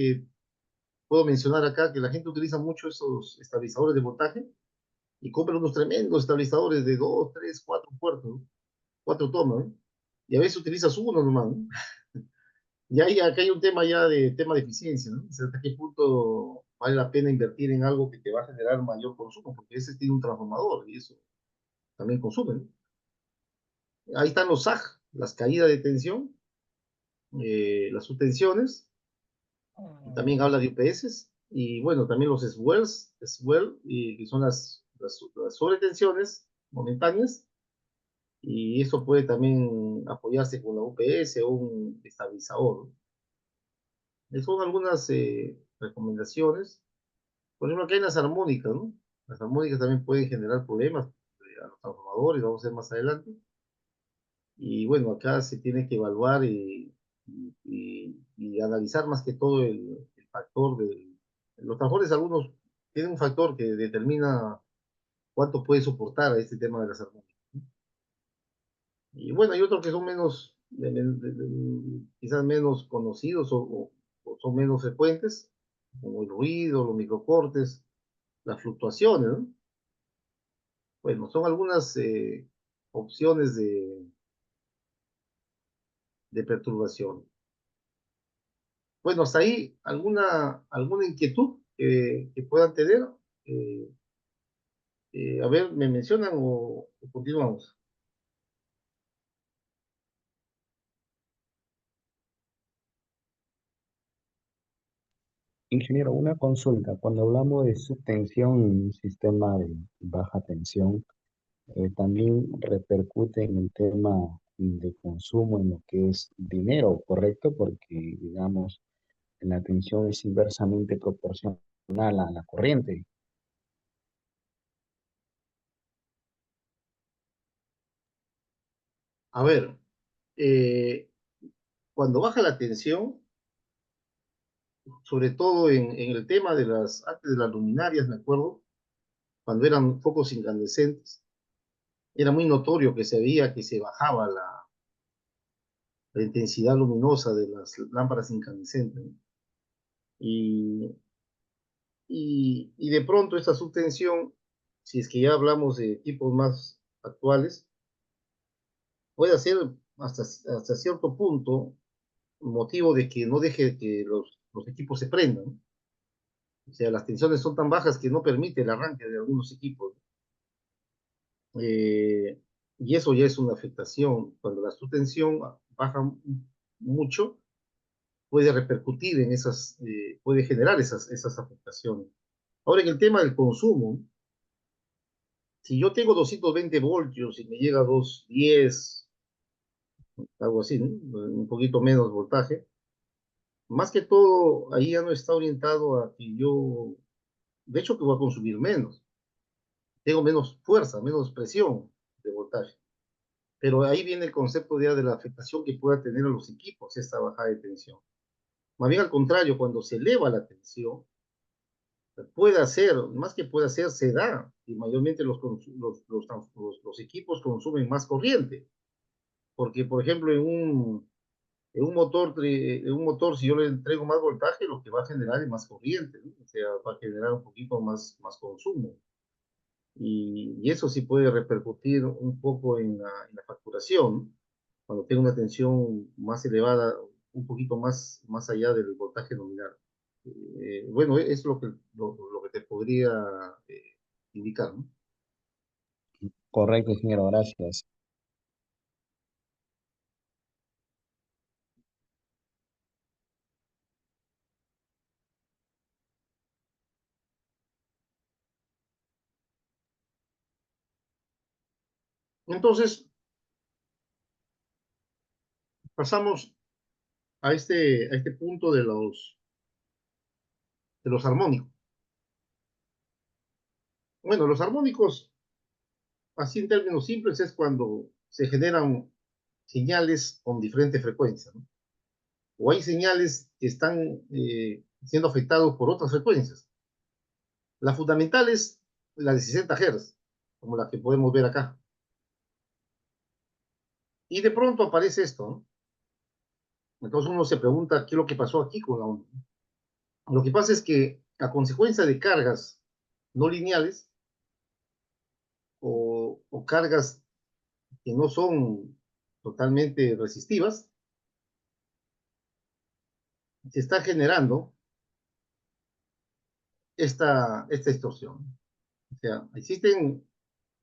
puedo mencionar acá que la gente utiliza mucho esos estabilizadores de voltaje y compra unos tremendos estabilizadores de 2, 3, 4 puertos, ¿no? 4 tomas, ¿no? Y a veces utilizas uno nomás, ¿no? Y ahí, acá hay un tema ya de tema de eficiencia, ¿no? O sea, hasta qué punto vale la pena invertir en algo que te va a generar mayor consumo, porque ese tiene un transformador y eso también consume, ¿no? Ahí están los SAG, las caídas de tensión, las subtensiones, también habla de UPS, y bueno, también los swell, y que son las sobretensiones momentáneas, y eso puede también apoyarse con la UPS o un estabilizador, ¿no? Son algunas recomendaciones. Por ejemplo, aquí hay las armónicas, ¿no? Las armónicas también pueden generar problemas a los transformadores, vamos a ver más adelante. Y bueno, acá se tiene que evaluar y analizar más que todo el factor de... Los tambores algunos tienen un factor que determina cuánto puede soportar a este tema de las armónicas. Y bueno, hay otros que son quizás menos conocidos o son menos frecuentes, como el ruido, los microcortes, las fluctuaciones, ¿no? Bueno, son algunas opciones de perturbación. Bueno, hasta ahí, ¿alguna inquietud que puedan tener? Eh, a ver, ¿me mencionan o continuamos? Ingeniero, una consulta. Cuando hablamos de subtensión en un sistema de baja tensión, también repercute en el tema de consumo en lo que es dinero, ¿correcto? Porque, digamos, la tensión es inversamente proporcional a la corriente. A ver, eh, cuando baja la tensión, sobre todo en el tema antes de las luminarias, me acuerdo, cuando eran focos incandescentes, era muy notorio que se veía que se bajaba la intensidad luminosa de las lámparas incandescentes, ¿no? Y, y de pronto esta subtensión, si es que ya hablamos de equipos más actuales, puede ser hasta cierto punto motivo de que no deje que los equipos se prendan. O sea, las tensiones son tan bajas que no permite el arranque de algunos equipos. Eh, y eso ya es una afectación. Cuando la subtensión baja mucho, puede repercutir puede generar esas afectaciones. Ahora, en el tema del consumo, si yo tengo 220 voltios y me llega a 210, algo así, ¿no? Un poquito menos voltaje, más que todo, ahí ya no está orientado a que yo, de hecho, que voy a consumir menos. tengo menos fuerza, menos presión de voltaje. Pero ahí viene el concepto ya de la afectación que pueda tener a los equipos esta bajada de tensión. Más bien al contrario, cuando se eleva la tensión, puede hacer, más que puede hacer, se da, y mayormente los equipos consumen más corriente, porque por ejemplo en un motor, si yo le entrego más voltaje, lo que va a generar es más corriente, ¿no? O sea, va a generar un poquito más consumo. Y eso sí puede repercutir un poco en la facturación, cuando tenga una tensión más elevada, un poquito más allá del voltaje nominal. Bueno, es lo que te podría eh, indicar, ¿no? Correcto, ingeniero, gracias. Entonces, pasamos a este punto de los armónicos. Bueno, los armónicos, así en términos simples, es cuando se generan señales con diferente frecuencia, ¿no? O hay señales que están siendo afectados por otras frecuencias. La fundamental es la de 60 Hz, como la que podemos ver acá. Y de pronto aparece esto, ¿no? Entonces uno se pregunta qué es lo que pasó aquí con la onda. Lo que pasa es que a consecuencia de cargas no lineales o cargas que no son totalmente resistivas, se está generando esta distorsión. O sea, existen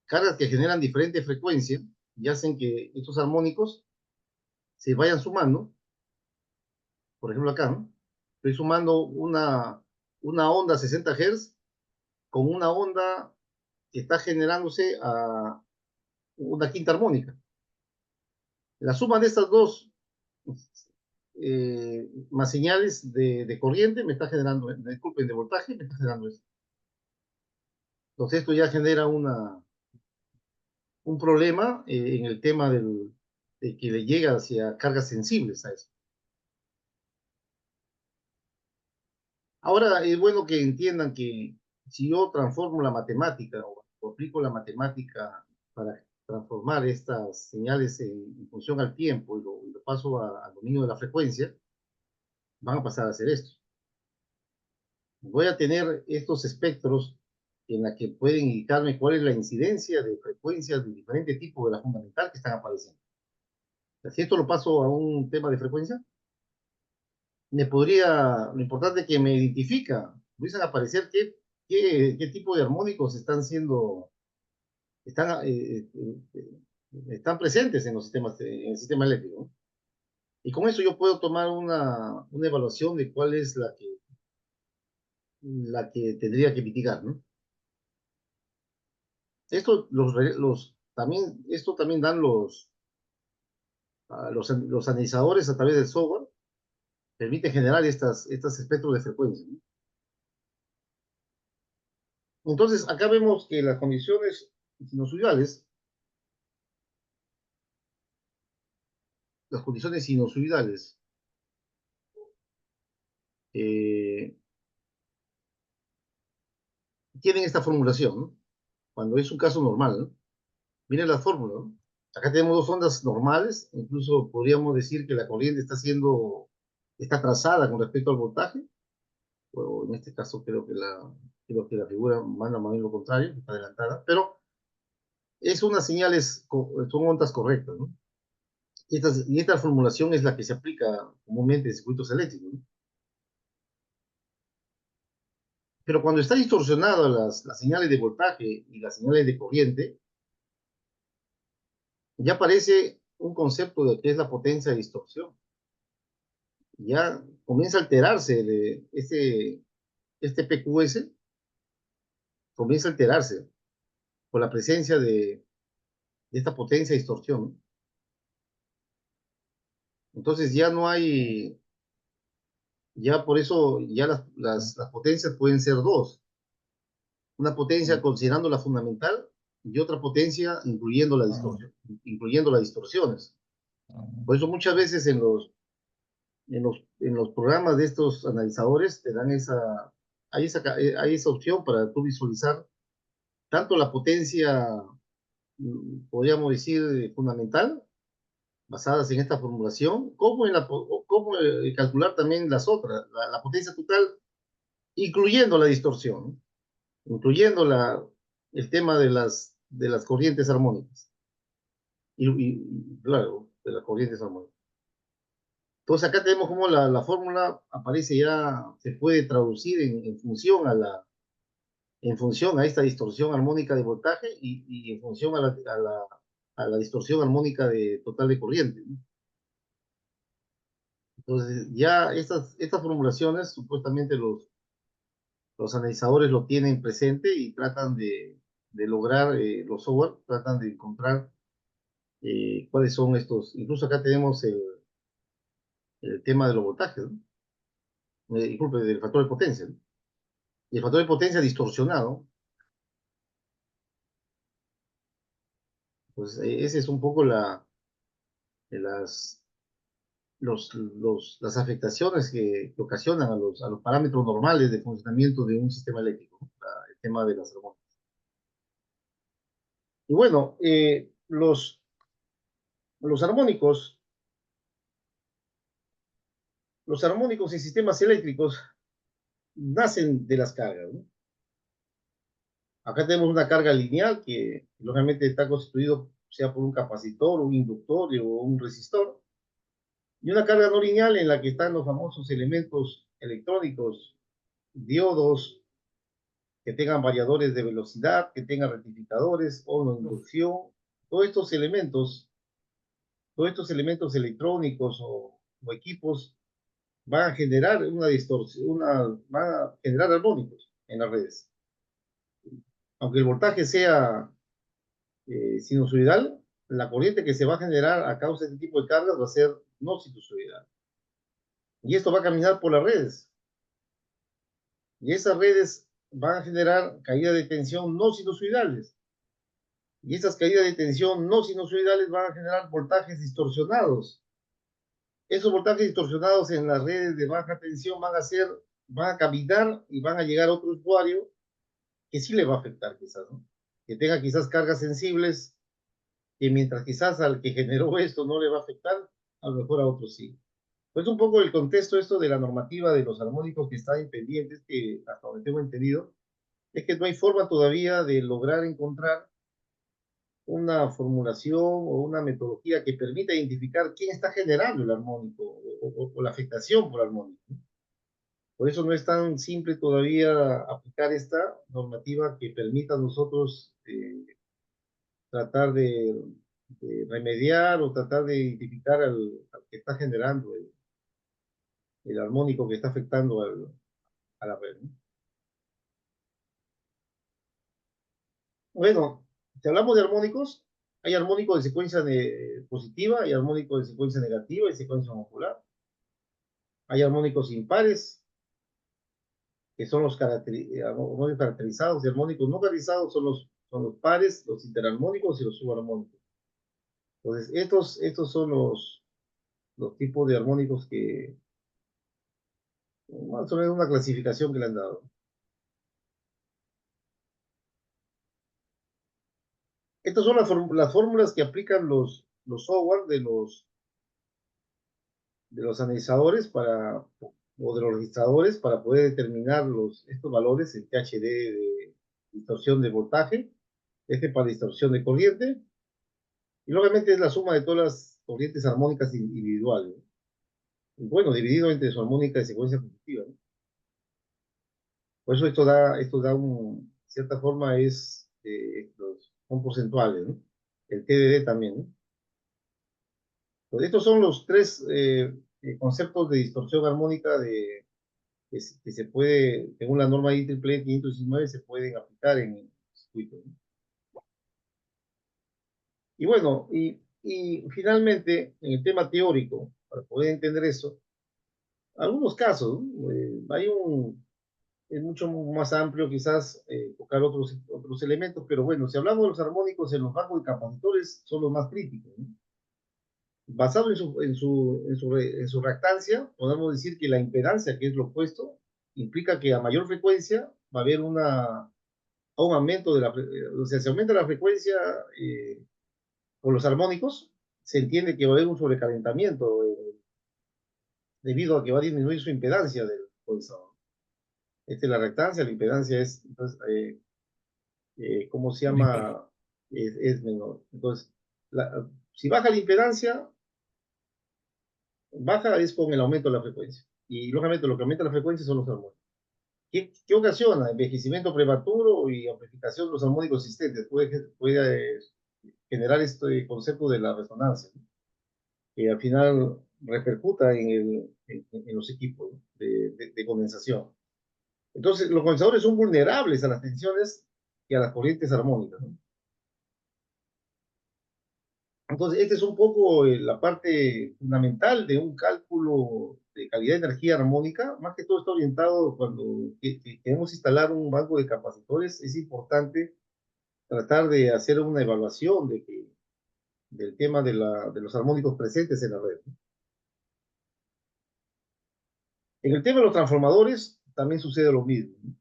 cargas que generan diferente frecuencia y hacen que estos armónicos se vayan sumando. Por ejemplo, acá, ¿no? Estoy sumando una onda 60 Hz con una onda que está generándose a una quinta armónica. La suma de estas dos más señales de corriente me está generando, disculpen, de voltaje, me está generando esto. Entonces esto ya genera un problema en el tema de que le llega hacia cargas sensibles a eso. Ahora es bueno que entiendan que si yo transformo la matemática o aplico la matemática para transformar estas señales en función al tiempo y lo paso al dominio de la frecuencia, van a pasar a hacer esto. Voy a tener estos espectros en la que pueden indicarme cuál es la incidencia de frecuencias de diferente tipo de la fundamental que están apareciendo. O sea, si esto lo paso a un tema de frecuencia, lo importante es que me identifica, empiezan a aparecer qué tipo de armónicos están presentes en los sistemas, en el sistema eléctrico, ¿no? Y con eso yo puedo tomar una evaluación de cuál es la que tendría que mitigar, ¿no? Esto también dan los analizadores a través del software, permite generar estas espectros de frecuencia, ¿no? Entonces, acá vemos que las condiciones sinusoidales eh, tienen esta formulación, ¿no? Cuando es un caso normal, ¿no? Miren la fórmula, ¿no? Acá tenemos dos ondas normales, incluso podríamos decir que la corriente está trazada con respecto al voltaje, o en este caso creo que la figura manda más bien lo contrario, está adelantada, pero son ondas correctas, ¿no? Y esta formulación es la que se aplica comúnmente en circuitos eléctricos, ¿no? Pero cuando están distorsionadas las señales de voltaje y las señales de corriente, ya aparece un concepto de qué es la potencia de distorsión. Ya comienza a alterarse este PQS, comienza a alterarse por la presencia de esta potencia de distorsión. Entonces ya no hay, ya por eso ya las potencias pueden ser dos. Una potencia considerando la fundamental y otra potencia incluyendo la distorsión, incluyendo las distorsiones. Por eso muchas veces en los programas de estos analizadores te dan hay esa opción para tú visualizar tanto la potencia, podríamos decir, fundamental, basadas en esta formulación, como, como calcular también las otras, la potencia total, incluyendo la distorsión, incluyendo el tema de las corrientes armónicas. Claro, de las corrientes armónicas. Entonces acá tenemos como la fórmula aparece ya, se puede traducir en función en función a esta distorsión armónica de voltaje y en función a la distorsión armónica de total de corriente, ¿no? Entonces ya estas formulaciones supuestamente los analizadores lo tienen presente y tratan de lograr, los software tratan de encontrar cuáles son estos. Incluso acá tenemos el tema de los voltajes, ¿no? Disculpe, del factor de potencia, ¿no? Y el factor de potencia distorsionado, pues ese es un poco de las afectaciones que ocasionan a los parámetros normales de funcionamiento de un sistema eléctrico, ¿no? El tema de las armónicas. Y bueno, los armónicos, los armónicos en sistemas eléctricos nacen de las cargas, ¿no? Acá tenemos una carga lineal que lógicamente está constituido sea por un capacitor, un inductor o un resistor, y una carga no lineal en la que están los famosos elementos electrónicos, diodos, que tengan variadores de velocidad, que tengan rectificadores o no inducción, todos estos elementos, todos estos elementos electrónicos o equipos van a generar una distorsión, van a generar armónicos en las redes. Aunque el voltaje sea sinusoidal, la corriente que se va a generar a causa de este tipo de cargas va a ser no sinusoidal. Y esto va a caminar por las redes. Y esas redes van a generar caídas de tensión no sinusoidales. Y esas caídas de tensión no sinusoidales van a generar voltajes distorsionados. Esos voltajes distorsionados en las redes de baja tensión van a caminar y van a llegar a otro usuario que sí le va a afectar quizás, ¿no? Que tenga quizás cargas sensibles, que mientras quizás al que generó esto no le va a afectar, a lo mejor a otros sí. Pues un poco el contexto esto de la normativa de los armónicos que está en pendientes, que hasta donde tengo entendido, es que no hay forma todavía de lograr encontrar una formulación o una metodología que permita identificar quién está generando el armónico o la afectación por armónico. Por eso no es tan simple todavía aplicar esta normativa que permita a nosotros tratar de remediar o tratar de identificar al que está generando el armónico que está afectando a la red, ¿no? Bueno, si hablamos de armónicos, hay armónicos de secuencia positiva, hay armónicos de secuencia negativa y secuencia modular. Hay armónicos impares, que son los armónicos caracterizados, y armónicos no caracterizados son los pares, los interarmónicos y los subarmónicos. Entonces, estos son los tipos de armónicos que, más o menos una clasificación que le han dado. Estas son las fórmulas que aplican los software de los analizadores o de los registradores para poder determinar estos valores, el THD de distorsión de voltaje, este para distorsión de corriente, y obviamente es la suma de todas las corrientes armónicas individuales, ¿no? Y bueno, dividido entre su armónica de secuencia positiva, ¿no? Por eso esto da cierta forma son porcentuales, ¿no? El TDD también, ¿no? Pues estos son los tres conceptos de distorsión armónica que se puede, según la norma IEEE 519, se pueden aplicar en el circuito, ¿no? Y bueno, finalmente, en el tema teórico, para poder entender eso, algunos casos, ¿no? es mucho más amplio quizás tocar otros elementos, pero bueno, si hablamos de los armónicos en los bancos de capacitores, son los más críticos, ¿no? Basado en su reactancia, podemos decir que la impedancia, que es lo opuesto, implica que a mayor frecuencia va a haber un aumento de o sea, se aumenta la frecuencia con los armónicos, se entiende que va a haber un sobrecalentamiento debido a que va a disminuir su impedancia del condensador. Esta es la reactancia, la impedancia es, entonces, ¿cómo se Menor. llama? Es menor. Entonces, si baja la impedancia, baja es con el aumento de la frecuencia. Y lógicamente lo que aumenta la frecuencia son los armónicos. ¿Qué ocasiona? Envejecimiento prematuro y amplificación de los armónicos existentes. Puede generar este concepto de la resonancia, ¿no? Que al final repercuta en los equipos, ¿no? de condensación. Entonces, los condensadores son vulnerables a las tensiones y a las corrientes armónicas, ¿no? Entonces, esta es un poco la parte fundamental de un cálculo de calidad de energía armónica. Más que todo está orientado cuando queremos instalar un banco de capacitores. Es importante tratar de hacer una evaluación del tema de los armónicos presentes en la red. En el tema de los transformadores también sucede lo mismo, ¿no?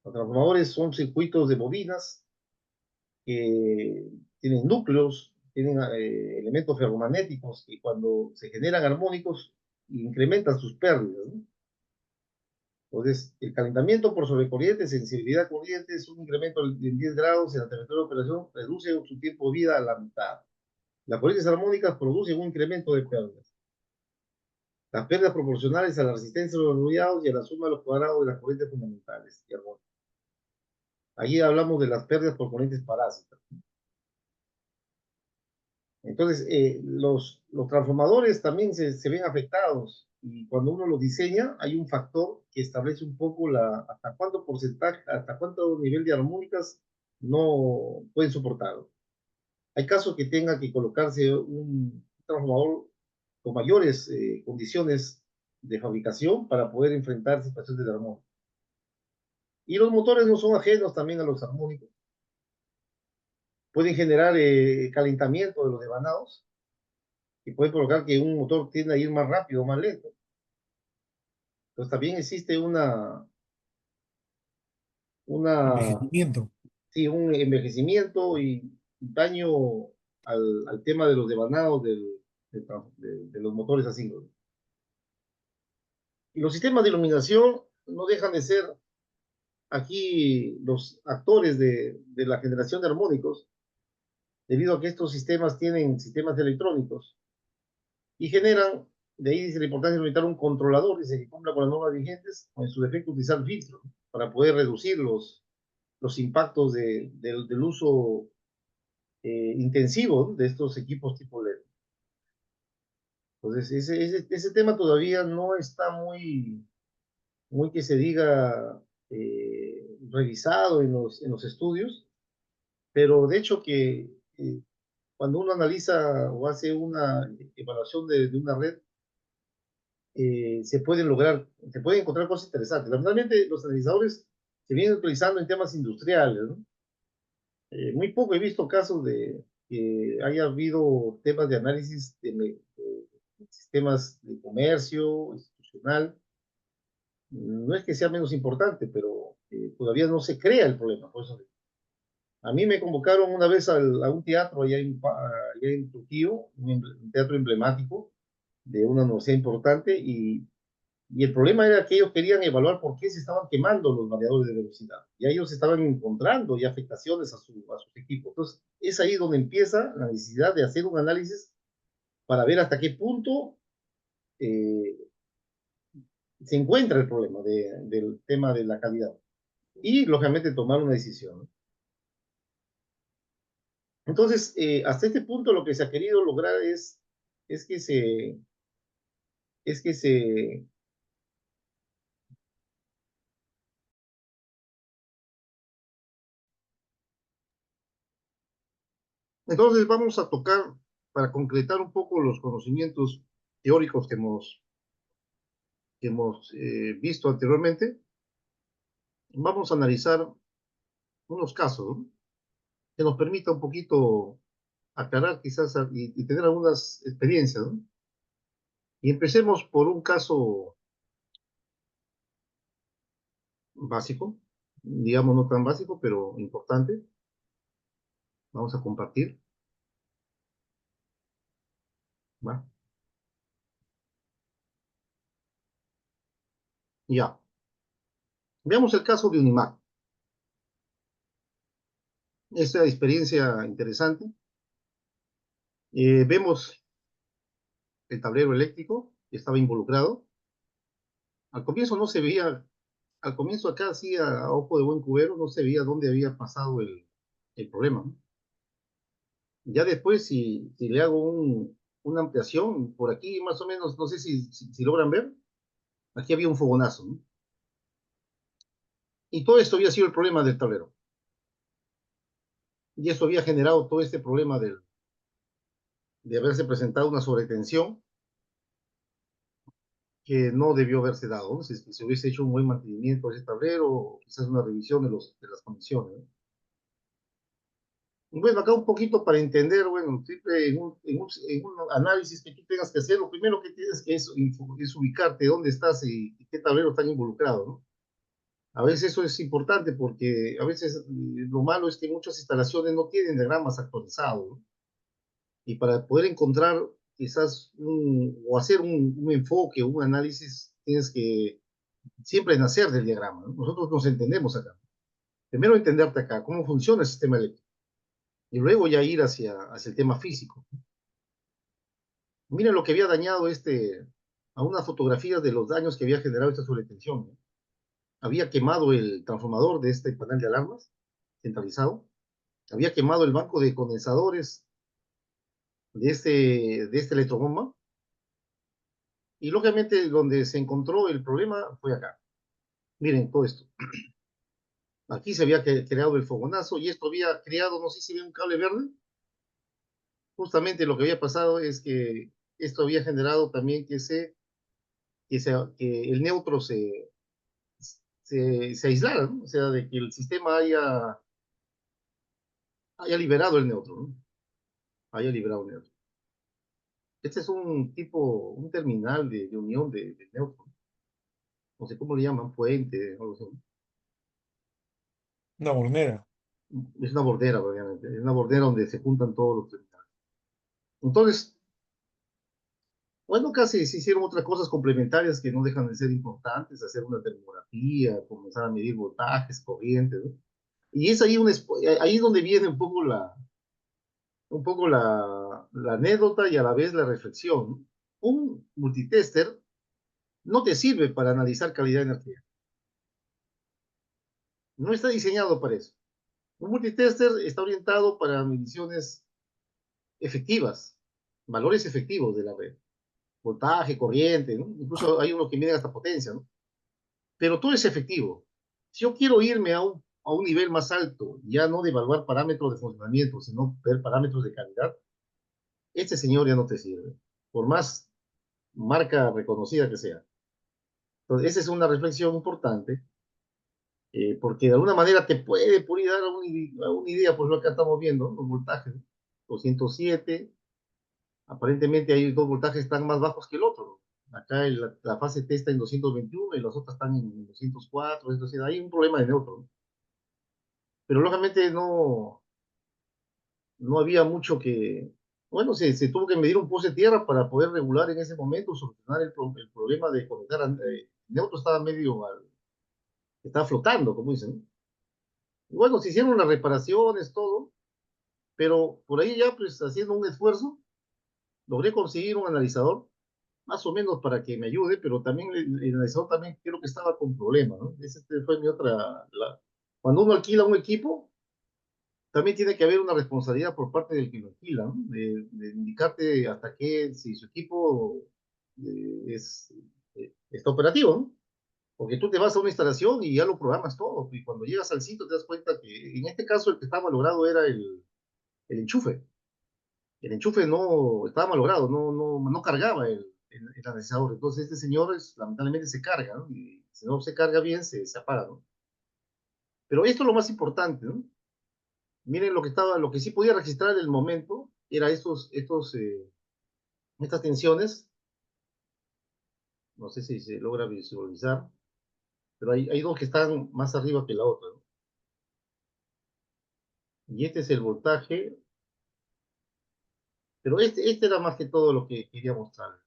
Los transformadores son circuitos de bobinas que tienen núcleos, tienen elementos ferromagnéticos que cuando se generan armónicos incrementan sus pérdidas, ¿no? Entonces, el calentamiento por sobrecorriente, sensibilidad a corriente, es un incremento de 10 grados en la temperatura de operación, reduce su tiempo de vida a la mitad. Las corrientes armónicas producen un incremento de pérdidas. Las pérdidas proporcionales a la resistencia de los rodeados y a la suma de los cuadrados de las corrientes fundamentales y armónicas. Allí hablamos de las pérdidas por corrientes parásitas. Entonces, los transformadores también se ven afectados y cuando uno los diseña, hay un factor que establece un poco hasta cuánto porcentaje, hasta cuánto nivel de armónicas no pueden soportar. Hay casos que tenga que colocarse un transformador con mayores condiciones de fabricación para poder enfrentar situaciones de armónica. Y los motores no son ajenos también a los armónicos. Pueden generar calentamiento de los devanados y puede provocar que un motor tienda a ir más rápido o más lento. Entonces también existe una, Envejecimiento. sí, un envejecimiento y daño al tema de los devanados de los motores así, ¿no? Y los sistemas de iluminación no dejan de ser aquí los actores de la generación de armónicos, debido a que estos sistemas tienen sistemas electrónicos y generan, de ahí dice la importancia de implementar un controlador, dice que cumpla con las normas vigentes, o en su defecto utilizar filtros, ¿no? Para poder reducir los impactos del uso intensivo, ¿no? De estos equipos tipo LED. Entonces, ese tema todavía no está muy que se diga revisado en los estudios, pero de hecho que cuando uno analiza o hace una evaluación de una red, se pueden encontrar cosas interesantes. Normalmente los analizadores se vienen utilizando en temas industriales, ¿no? Muy poco he visto casos de que haya habido temas de análisis de sistemas de comercio institucional. No es que sea menos importante, pero todavía no se crea el problema. Por eso, a mí me convocaron una vez a un teatro allá en Trujillo, un teatro emblemático de una universidad importante, y el problema era que ellos querían evaluar por qué se estaban quemando los variadores de velocidad. Y ellos estaban encontrando ya afectaciones a sus equipos. Entonces, es ahí donde empieza la necesidad de hacer un análisis para ver hasta qué punto eh, se encuentra el problema del tema de la calidad. Y, lógicamente, tomar una decisión, ¿no? Entonces, hasta este punto lo que se ha querido lograr es que se, es que se, entonces vamos a tocar, para concretar un poco los conocimientos teóricos que hemos visto anteriormente, vamos a analizar unos casos, ¿no? Que nos permita un poquito aclarar quizás y tener algunas experiencias, ¿no? Y empecemos por un caso básico, digamos no tan básico, pero importante. Vamos a compartir, ¿va? Ya. Veamos el caso de Unimac. Esta experiencia interesante. Vemos el tablero eléctrico que estaba involucrado. Al comienzo no se veía, al comienzo acá sí a ojo de buen cubero no se veía dónde había pasado el problema, ¿no? Ya después si le hago una ampliación, por aquí más o menos, no sé si logran ver, aquí había un fogonazo, ¿no? Y todo esto había sido el problema del tablero. Y eso había generado todo este problema de haberse presentado una sobretensión que no debió haberse dado, ¿no? Si se hubiese hecho un buen mantenimiento de ese tablero, o quizás una revisión de las condiciones, ¿no? Bueno, acá un poquito para entender, bueno, siempre en un análisis que tú tengas que hacer, lo primero que tienes que es ubicarte dónde estás y qué tablero están involucrados, ¿no? A veces eso es importante porque a veces lo malo es que muchas instalaciones no tienen diagramas actualizados, ¿no? Y para poder encontrar quizás o hacer un enfoque, un análisis, tienes que siempre nacer del diagrama, ¿no? Nosotros nos entendemos acá. Primero entenderte acá, cómo funciona el sistema eléctrico, y luego ya ir hacia el tema físico. Miren lo que había dañado a una fotografía de los daños que había generado esta sobretensión, ¿no? Había quemado el transformador de este panel de alarmas centralizado, había quemado el banco de condensadores de este electrobomba, y lógicamente donde se encontró el problema fue acá. Miren todo esto. Aquí se había creado el fogonazo y esto había creado, no sé si ve un cable verde. Justamente lo que había pasado es que esto había generado también que el neutro se aislara, ¿no? O sea, de que el sistema haya liberado el neutro, ¿no? Haya liberado el neutro. Este es un terminal de unión de neutro. No sé cómo le llaman, puente, o sea, Una hornera. es una bordera, obviamente. Es una bordera donde se juntan todos los terminales. Entonces, bueno, casi se hicieron otras cosas complementarias que no dejan de ser importantes, hacer una termografía, comenzar a medir voltajes, corrientes, ¿no? Y es ahí donde viene un poco la anécdota y a la vez la reflexión. Un multitester no te sirve para analizar calidad de energía. No está diseñado para eso. Un multitester está orientado para mediciones efectivas, valores efectivos de la red. Voltaje, corriente, ¿no? Incluso hay uno que mide hasta potencia, ¿no? Pero todo es efectivo. Si yo quiero irme a un nivel más alto, ya no de evaluar parámetros de funcionamiento, sino ver parámetros de calidad, este señor ya no te sirve, por más marca reconocida que sea. Entonces, esa es una reflexión importante, porque de alguna manera te puede dar a una idea, por lo que estamos viendo, ¿no? Los voltajes, ¿no? 207, aparentemente hay dos voltajes que están más bajos que el otro, ¿no? Acá la fase T está en 221 y las otras están en 204, entonces hay un problema de neutro, ¿no? Pero lógicamente no había mucho bueno, se tuvo que medir un poste de tierra para poder regular en ese momento, solucionar el problema de conectar, el neutro estaba flotando, como dicen, ¿no? Y bueno, se hicieron las reparaciones, todo, pero por ahí ya, pues, haciendo un esfuerzo, logré conseguir un analizador, más o menos para que me ayude, pero también el analizador también creo que estaba con problemas, ¿no? Ese fue mi cuando uno alquila un equipo, también tiene que haber una responsabilidad por parte del que lo alquila, ¿no? De indicarte hasta qué, si su equipo está operativo, ¿no? Porque tú te vas a una instalación y ya lo programas todo, y cuando llegas al sitio te das cuenta que en este caso el que estaba malogrado era el enchufe. El enchufe no estaba malogrado, no cargaba el analizador. Entonces este señor lamentablemente se carga, ¿no? Y si no se carga bien, se apaga, ¿no? Pero esto es lo más importante, ¿no? Miren lo que sí podía registrar en el momento, era estas tensiones, no sé si se logra visualizar, pero hay dos que están más arriba que la otra, ¿no? Y este es el voltaje, pero este era más que todo lo que quería mostrar.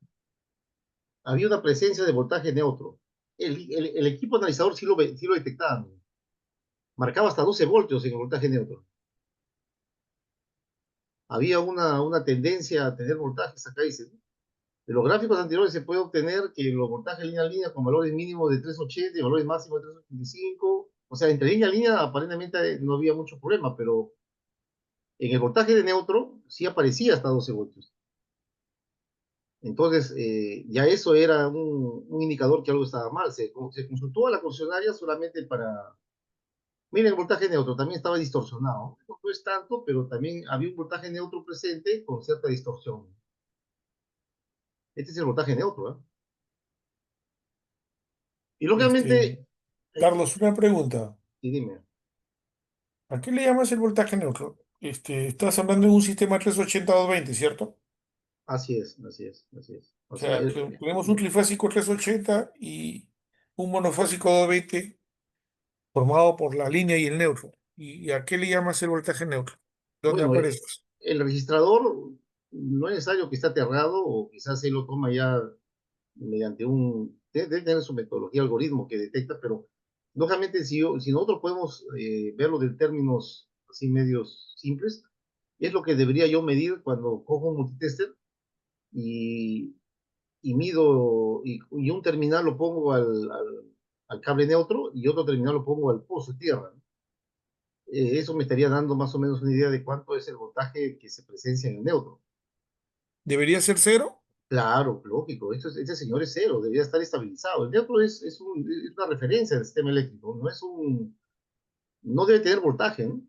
Había una presencia de voltaje neutro. El equipo analizador sí lo detectaba, ¿no? Marcaba hasta 12 voltios en el voltaje neutro. Había una tendencia a tener voltajes acá, dice, ¿no? De los gráficos anteriores se puede obtener que los voltajes línea a línea con valores mínimos de 380 y valores máximos de 385, o sea, entre línea a línea aparentemente no había mucho problema, pero en el voltaje de neutro sí aparecía hasta 12 voltios. Entonces, ya eso era un indicador que algo estaba mal. Se consultó a la concesionaria solamente para... Miren, el voltaje neutro también estaba distorsionado. No es tanto, pero también había un voltaje neutro presente con cierta distorsión. Este es el voltaje neutro, ¿eh? Y Este, lógicamente, Carlos, una pregunta. y dime, ¿A qué le llamas el voltaje neutro? Estás hablando de un sistema 380-220, ¿cierto? así es, así es, así es. O O sea, sea, tenemos un trifásico 380 y un monofásico 220 formado por la línea y el neutro. ¿Y a qué le llamas el voltaje neutro? ¿Dónde bueno, aparece? el registrador no es necesario que esté aterrado o quizás él lo toma ya mediante debe tener su metodología, algoritmo que detecta, pero lógicamente si nosotros podemos verlo de términos así medios simples, es lo que debería yo medir cuando cojo un multitester y, y mido, y un terminal lo pongo al cable neutro y otro terminal lo pongo al pozo de tierra, ¿no? Eso me estaría dando más o menos una idea de cuánto es el voltaje que se presencia en el neutro. ¿Debería ser cero? Claro, lógico, este señor es cero, debería estar estabilizado. El neutro es una referencia del sistema eléctrico, no debe tener voltaje, ¿no?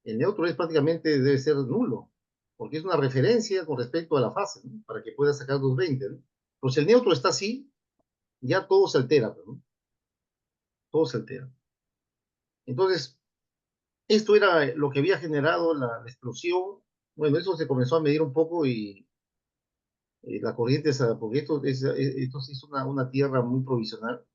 El neutro debe ser nulo, porque es una referencia con respecto a la fase, ¿no? Para que pueda sacar 220, ¿no? Pues si el neutro está así, ya todo se altera, ¿no? Todo se altera. Entonces, esto era lo que había generado la explosión. Bueno, eso se comenzó a medir un poco y la corriente, porque esto sí es una tierra muy provisional.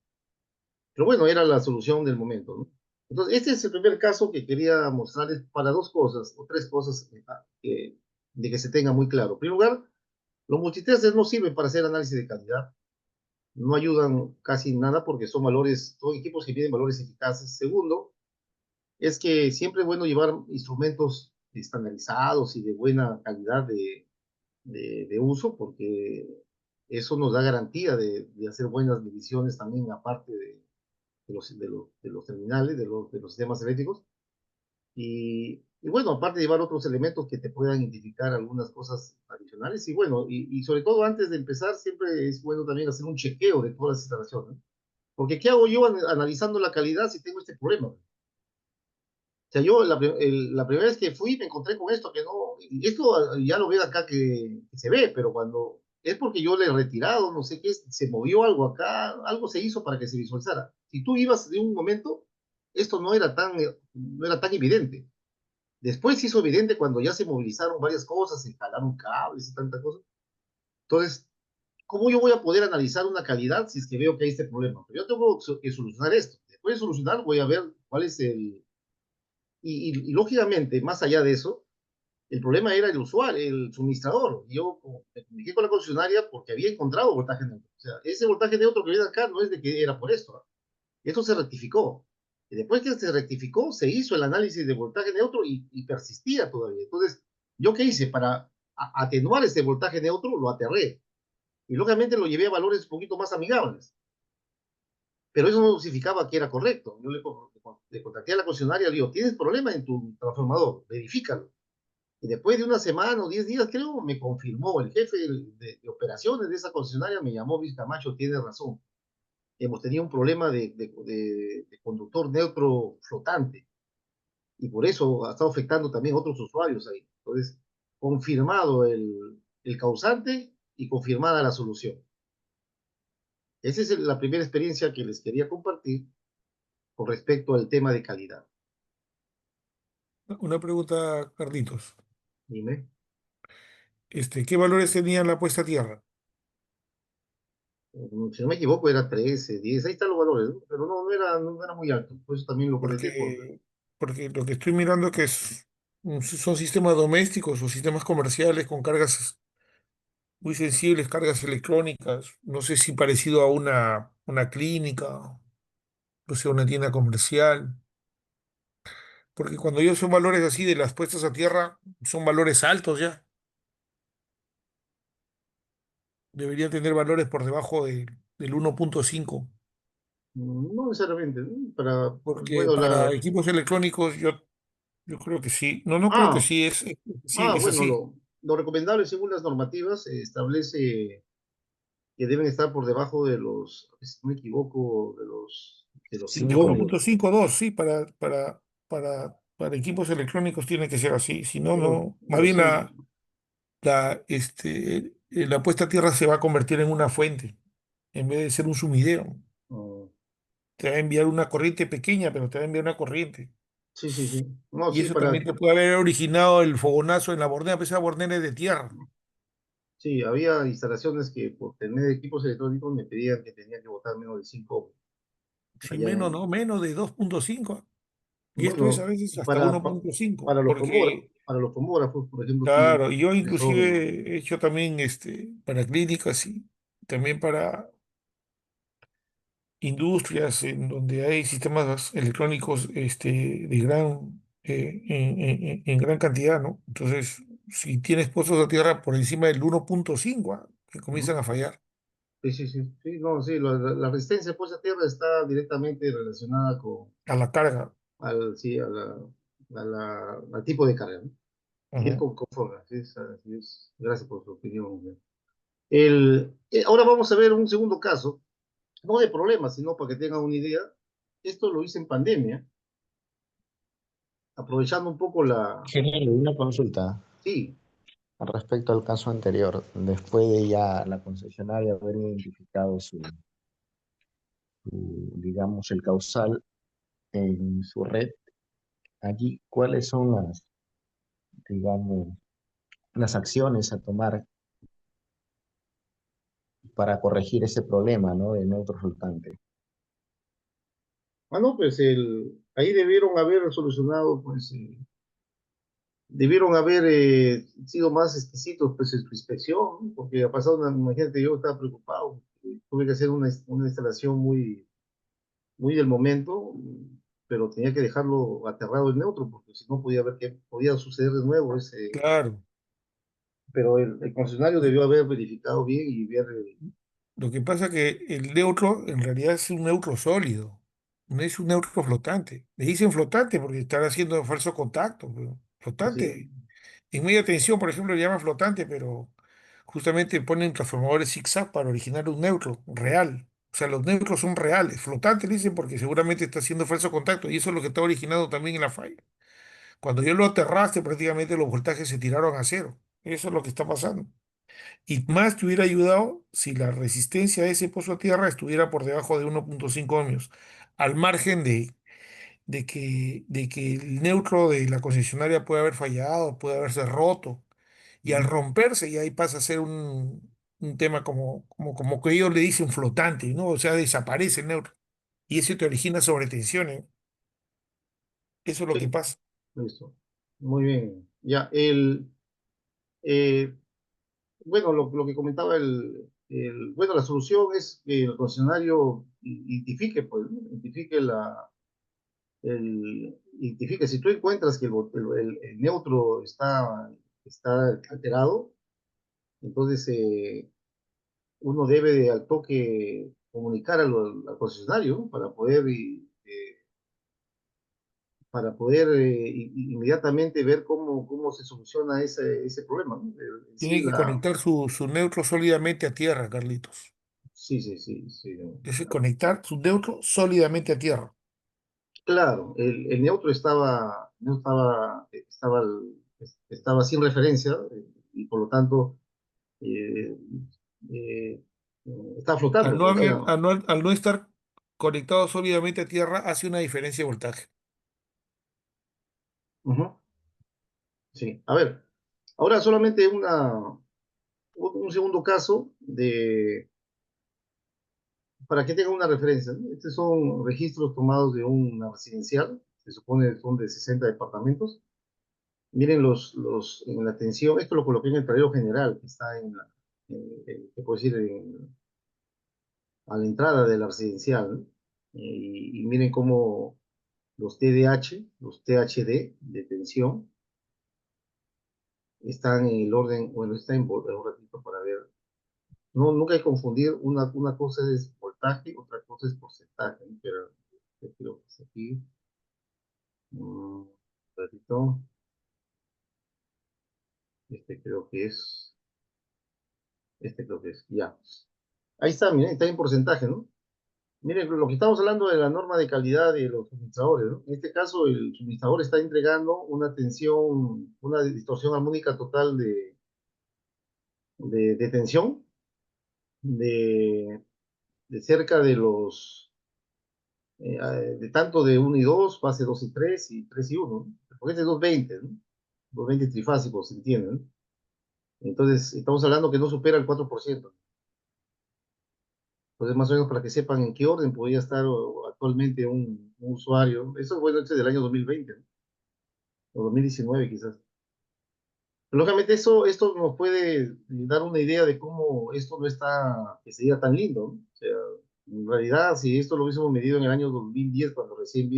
Pero bueno, era la solución del momento, ¿no? Entonces, este es el primer caso que quería mostrarles para dos cosas, o tres cosas, de que se tenga muy claro. En primer lugar, los multitesters no sirven para hacer análisis de calidad, no ayudan casi nada porque son equipos que miden valores eficaces. Segundo, es que siempre es bueno llevar instrumentos estandarizados y de buena calidad de uso, porque eso nos da garantía de hacer buenas mediciones también, aparte de los terminales, de los sistemas eléctricos. Y bueno, aparte de llevar otros elementos que te puedan identificar algunas cosas adicionales. Y bueno, y sobre todo antes de empezar, siempre es bueno también hacer un chequeo de todas las instalaciones, ¿no? Porque ¿qué hago yo analizando la calidad si tengo este problema? O sea, yo la primera vez que fui me encontré con esto, que no, y esto ya lo veo acá que se ve, pero cuando es porque yo le he retirado, no sé qué, se movió algo acá, algo se hizo para que se visualizara. Si tú ibas de un momento, esto no era tan evidente. Después se hizo evidente cuando ya se movilizaron varias cosas, se jalaron cables y tantas cosas. Entonces, ¿cómo yo voy a poder analizar una calidad si es que veo que hay este problema? Pero yo tengo que solucionar esto. Después de solucionar, voy a ver cuál es y lógicamente, más allá de eso, el problema era el usuario, el suministrador. Yo me comuniqué con la concesionaria porque había encontrado voltaje neutro. O sea, ese voltaje neutro que viene acá no es de que era por esto, ¿no? Esto se rectificó. Y después que se rectificó, se hizo el análisis de voltaje neutro y persistía todavía. Entonces, ¿yo qué hice? Para atenuar ese voltaje neutro, lo aterré. Y lógicamente lo llevé a valores un poquito más amigables. Pero eso no significaba que era correcto. Yo le contacté a la concesionaria, le digo, ¿tienes problema en tu transformador? Verifícalo. Y después de una semana o 10 días, creo, me confirmó el jefe de operaciones de esa concesionaria, me llamó, Luis Camacho, tiene razón. Hemos tenido un problema de conductor neutro flotante y por eso ha estado afectando también a otros usuarios ahí. Entonces, confirmado el causante y confirmada la solución. Esa es la primera experiencia que les quería compartir. con respecto al tema de calidad. Una pregunta, Carlitos. Dime. ¿Qué valores tenía la puesta a tierra? Si no me equivoco, era 13, 10, ahí están los valores, ¿no? Pero no era muy alto, por eso también lo comenté Porque lo que estoy mirando que son sistemas domésticos o sistemas comerciales con cargas muy sensibles, cargas electrónicas, no sé si parecido a una clínica, o sea, una tienda comercial, porque cuando yo son valores así de las puestas a tierra, son valores altos ya, deberían tener valores por debajo del 1.5, no necesariamente, ¿no? porque Bueno, para equipos electrónicos yo creo que sí, no creo que ah, sí, sí, es bueno, así, lo recomendable según las normativas establece que deben estar por debajo de los, si no me equivoco, de los de 5 5. ohmios. 1.52, sí, para equipos electrónicos tiene que ser así, si no, no, más Pero bien sí, la puesta a tierra se va a convertir en una fuente, en vez de ser un sumidero. mm, Te va a enviar una corriente pequeña, pero te va a enviar una corriente. sí, sí, sí. No, Y sí, eso también te puede haber originado el fogonazo en la bornera, pues esa bornera es de tierra. sí, había instalaciones que por tener equipos electrónicos me pedían que tenía que botar menos de 5 ohmios. Sí, Allá menos, en, no, menos de 2.5. Y esto es a bueno, veces hasta para, 1.5. Porque, para los tomógrafos, por ejemplo, sí, claro, yo eso, inclusive he hecho también para clínicas y también para industrias en donde hay sistemas electrónicos de en gran cantidad, ¿no? Entonces, si tienes puestos de tierra por encima del 1.5, que ujú. comienzan a fallar Sí, sí, sí, sí, no, sí, la resistencia pues a tierra está directamente relacionada a la carga. sí, al tipo de carga, ¿no? Y es Ujú. conforme, así es. Gracias por su opinión. Ahora vamos a ver un segundo caso, no de problemas, sino para que tengan una idea. Esto lo hice en pandemia, aprovechando un poco General, una consulta sí, respecto al caso anterior. Después de ya la concesionaria haber identificado digamos, el causal en su red, allí, ¿cuáles son digamos, las acciones a tomar para corregir ese problema, ¿no? De neutro flotante? no, pues ahí debieron haber solucionado, pues, debieron haber sido más exquisitos pues, en su inspección, ¿no? Porque ha pasado, imagínate, yo estaba preocupado, tuve que hacer una instalación muy del momento, pero tenía que dejarlo aterrado en neutro, porque si no podía ver qué podía suceder de nuevo. Claro. Pero el concesionario debió haber verificado bien y ver, Lo que pasa que el neutro en realidad es un neutro sólido, no es un neutro flotante. Le dicen flotante porque están haciendo falso contacto, pero así, flotante. En media tensión, por ejemplo, le llaman flotante, pero justamente ponen transformadores zigzag para originar un neutro real. O sea, los neutros son reales. Flotante le dicen porque seguramente está haciendo falso contacto y eso es lo que está originando también en la falla. Cuando yo lo aterraste, prácticamente los voltajes se tiraron a cero. Eso es lo que está pasando. Y más te hubiera ayudado si la resistencia de ese pozo a tierra estuviera por debajo de 1.5 ohmios, al margen de que el neutro de la concesionaria puede haber fallado, puede haberse roto, y al ujú. romperse ya ahí pasa a ser un tema como que ellos le dicen flotante, ¿no? O sea, desaparece el neutro. Y eso te origina sobretensiones. Eso es lo que Sí, pasa. listo. Muy bien. Ya, eh, bueno, lo que comentaba bueno, la solución es que el concesionario identifique, pues, ¿no? Identifique, si tú encuentras que el neutro está alterado, entonces uno debe de al toque comunicar al concesionario, ¿no? Para poder inmediatamente ver cómo se soluciona ese problema, ¿no? Sí, Tiene que conectar su neutro sólidamente a tierra, Carlitos. sí, sí, sí, sí. Es conectar su neutro sólidamente a tierra. Claro, el neutro estaba sin referencia y por lo tanto eh, eh, estaba Al flotante, no pues, o haber, sea, al no estar conectado sólidamente a tierra hace una diferencia de voltaje. Ujú. Sí, a ver, ahora solamente un segundo caso para que tengan una referencia, ¿no? Estos son registros tomados de una residencial, se supone que son de 60 departamentos. Miren en la atención, esto lo coloqué en el tablero general, que está ¿qué puedo decir? A la entrada de la residencial, ¿no? Y miren cómo los TDH, los THD de tensión, están en el orden, bueno, está un ratito para ver. No, nunca hay que confundir, una cosa es voltaje, otra cosa es porcentaje, ¿no? Pero creo que es aquí, un ratito, este creo que es, ya. Ahí está, miren, está en porcentaje, ¿no? Miren, lo que estamos hablando de la norma de calidad de los suministradores, ¿no? En este caso, el suministrador está entregando una tensión, una distorsión armónica total de tensión de, de cerca de de tanto de uno y 2 fase 2 y 3 y 3 y uno, ¿no? Porque este es 220, ¿no? 220 trifásicos, ¿se entiende? ¿No? Entonces, estamos hablando que no supera el 4%. Entonces, más o menos para que sepan en qué orden podría estar actualmente un usuario. Eso fue este del año 2020, ¿no? O 2019 quizás. Lógicamente esto nos puede dar una idea de cómo esto no está, que sería tan lindo, ¿no? O sea, en realidad, si esto lo hubiésemos medido en el año 2010, cuando recién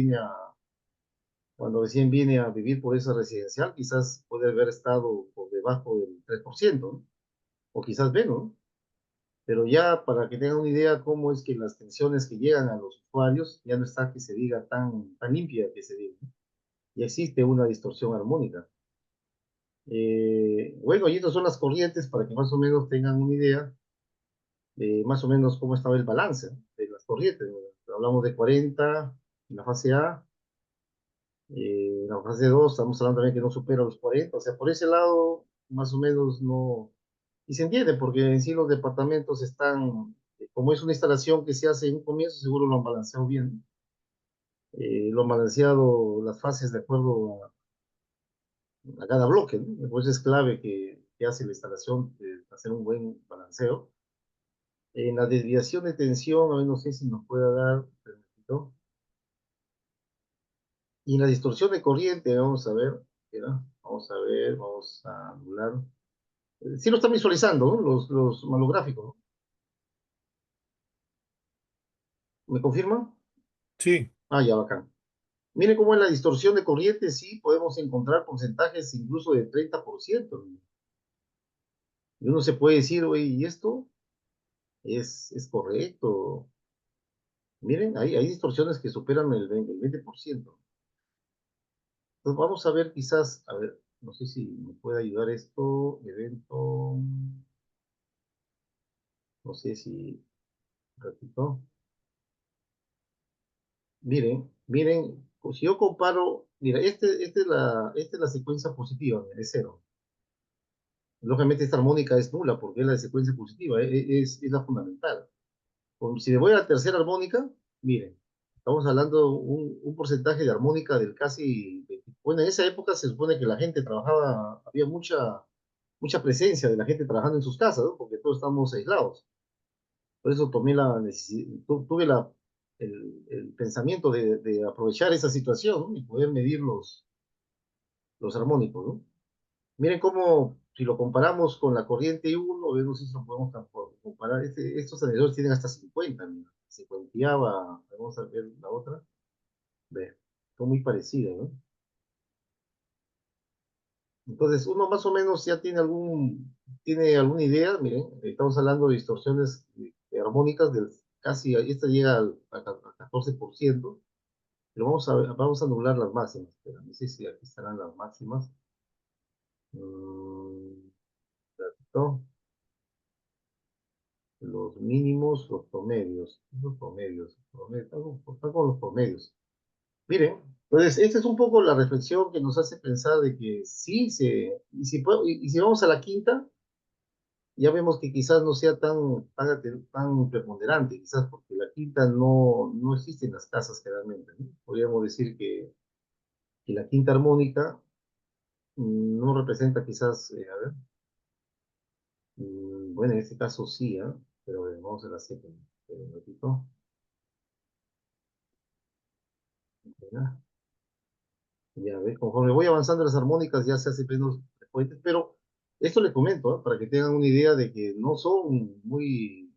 vine a vivir por esa residencial, quizás puede haber estado por debajo del 3%, ¿no? O quizás menos, ¿no? Pero ya para que tengan una idea cómo es que las tensiones que llegan a los usuarios, ya no está que se diga tan limpia que se diga, ¿no? Ya existe una distorsión armónica. Bueno, y estas son las corrientes para que más o menos tengan una idea de más o menos cómo estaba el balance, ¿no? De las corrientes, ¿no? Hablamos de 40 en la fase A, en la fase 2 estamos hablando también que no supera los 40, o sea, por ese lado más o menos no... Y se entiende porque en sí los departamentos están, como es una instalación que se hace en un comienzo, seguro lo han balanceado bien, lo han balanceado las fases de acuerdo a cada bloque, ¿no? Pues es clave que hace la instalación, hacer un buen balanceo. En la desviación de tensión, a ver, no sé si nos pueda dar, permítito. Y en la distorsión de corriente, vamos a ver, espera, vamos a ver, vamos a anular. Sí lo están visualizando, ¿no? Los malográficos, ¿no? ¿Me confirman? Sí, Ah, ya, bacán. Miren cómo en la distorsión de corriente sí podemos encontrar porcentajes incluso de 30%. Y uno se puede decir, oye, ¿y esto es correcto? Miren, hay distorsiones que superan el 20%. Entonces vamos a ver quizás, a ver, no sé si me puede ayudar esto, evento, no sé si, un ratito. Miren, pues si yo comparo, mira, esta es la secuencia positiva, mira, es cero. Lógicamente esta armónica es nula porque es la secuencia positiva, es la fundamental. Si me voy a la tercera armónica, miren, estamos hablando un porcentaje de armónica del casi, bueno, en esa época se supone que la gente trabajaba, había mucha presencia de la gente trabajando en sus casas, ¿no? Porque todos estamos aislados. Por eso tuve el pensamiento de aprovechar esa situación, ¿no? Y poder medir los armónicos, ¿no? Miren cómo, si lo comparamos con la corriente 1, vemos si lo podemos comparar. Estos analizadores tienen hasta 50, mira, 50, vamos a ver la otra. Ve, son muy parecidas, ¿no? Entonces, uno más o menos ya tiene alguna idea, miren, estamos hablando de distorsiones de armónicas del casi, esta llega al 14%, pero vamos a anular las máximas, pero no sé si aquí estarán las máximas. Mm, ¿no? Los mínimos, están con los promedios. Miren, entonces, esta es un poco la reflexión que nos hace pensar de que sí, y si vamos a la quinta, ya vemos que quizás no sea tan preponderante, quizás porque la quinta no existe en las casas generalmente, ¿no? Podríamos decir que la quinta armónica no representa quizás, a ver, bueno, en este caso sí, ¿ah? Pero vamos a la séptima. Espera un ratito. Ya, ya, ve, conforme voy avanzando las armónicas ya se hacen menos frecuentes, pero esto le comento, ¿ah? Para que tengan una idea de que no son muy,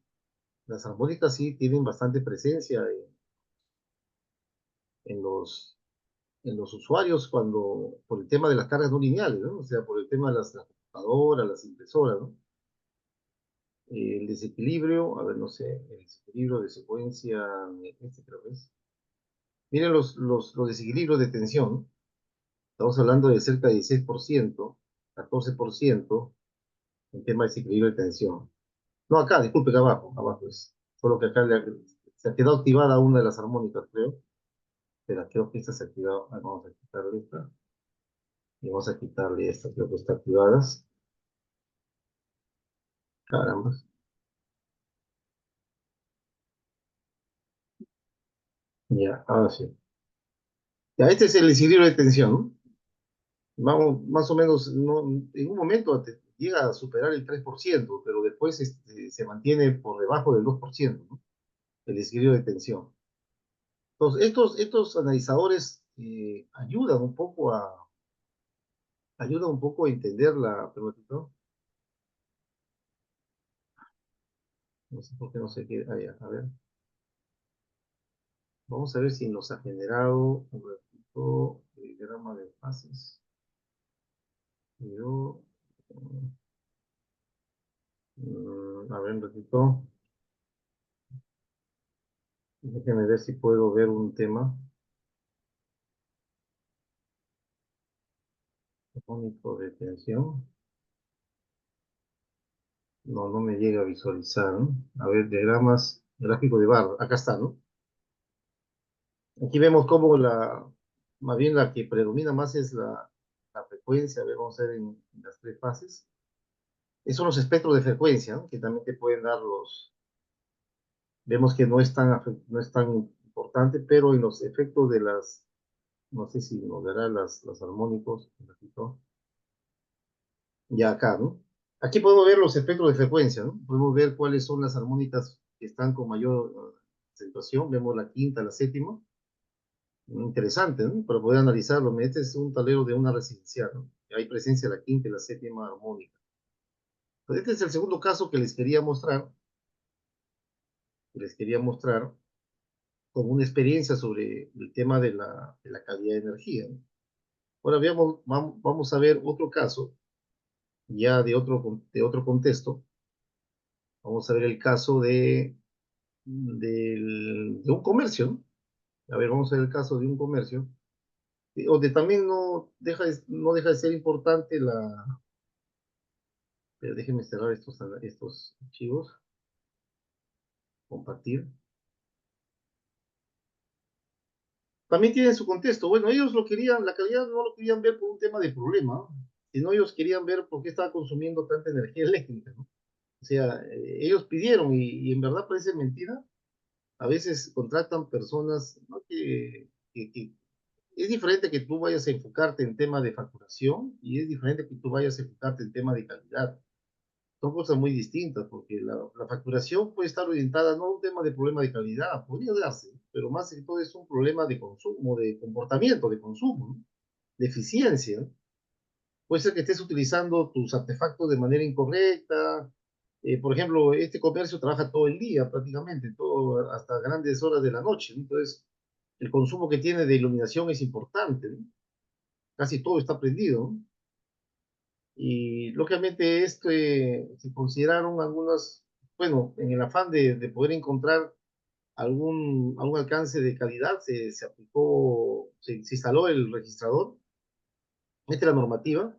las armónicas sí tienen bastante presencia en los, en los usuarios por el tema de las cargas no lineales, ¿no? O sea, por el tema de las computadoras, las impresoras, ¿no? El desequilibrio, a ver, no sé, el desequilibrio de secuencia, este creo que es. Miren los desequilibrios de tensión, ¿no? Estamos hablando de cerca de 16%, 14% en tema de desequilibrio de tensión. No, acá, disculpe, acá abajo es. Solo que acá se ha quedado activada una de las armónicas, creo. Pero creo que esta se ha activado. Ah, vamos a quitarle esta. Y vamos a quitarle esta, creo que está activada. Caramba. Ya, ahora sí. Ya, este es el equilibrio de tensión, ¿no? Vamos, más o menos, no, en un momento llega a superar el 3%, pero después se mantiene por debajo del 2%, ¿no? El equilibrio de tensión. Entonces, estos analizadores ayudan un poco a entender ¿no? No sé por qué no se queda. Ah, ya, a ver. Vamos a ver si nos ha generado un ratito el diagrama de fases. Yo, a ver un ratito. Déjenme ver si puedo ver un tema armónico de tensión. No me llega a visualizar, ¿no? A ver, diagramas, gráfico de barra. Acá está, ¿no? Aquí vemos cómo más bien la que predomina más es la frecuencia. A ver, vamos a ver en las tres fases. Esos son los espectros de frecuencia, ¿no? Que también te pueden dar vemos que no es tan importante, pero en los efectos de no sé si nos dará los armónicos, un ratito. Ya acá, ¿no? Aquí podemos ver los espectros de frecuencia, ¿no? Podemos ver cuáles son las armónicas que están con mayor acentuación. Vemos la quinta, la séptima. Interesante, ¿no? Para poder analizarlo. Este es un tablero de una residencial, ¿no? Hay presencia de la quinta y la séptima armónica. Entonces, este es el segundo caso que les quería mostrar como una experiencia sobre el tema de la calidad de energía, ¿no? Ahora vamos a ver otro caso, ya de otro contexto. Vamos a ver el caso de un comercio, ¿no? A ver, vamos a ver el caso de un comercio, donde también no deja de ser importante pero déjenme cerrar estos archivos, compartir. También tiene su contexto. Bueno, ellos la calidad no lo querían ver por un tema de problema, ¿no? Sino ellos querían ver por qué estaba consumiendo tanta energía eléctrica, ¿no? O sea, ellos pidieron y en verdad parece mentira. A veces contratan personas, ¿no? que es diferente que tú vayas a enfocarte en tema de facturación y es diferente que tú vayas a enfocarte en tema de calidad. Son cosas muy distintas porque la facturación puede estar orientada no a un tema de problema de calidad, podría darse, pero más que todo es un problema de consumo, de comportamiento, de consumo, ¿no? De eficiencia, ¿no? Puede ser que estés utilizando tus artefactos de manera incorrecta. Por ejemplo, este comercio trabaja todo el día prácticamente, todo hasta grandes horas de la noche, ¿no? Entonces, el consumo que tiene de iluminación es importante, ¿no? Casi todo está prendido, ¿no? Y lógicamente se consideraron algunas, bueno, en el afán de poder encontrar algún alcance de calidad, se aplicó, se instaló el registrador, esta es la normativa,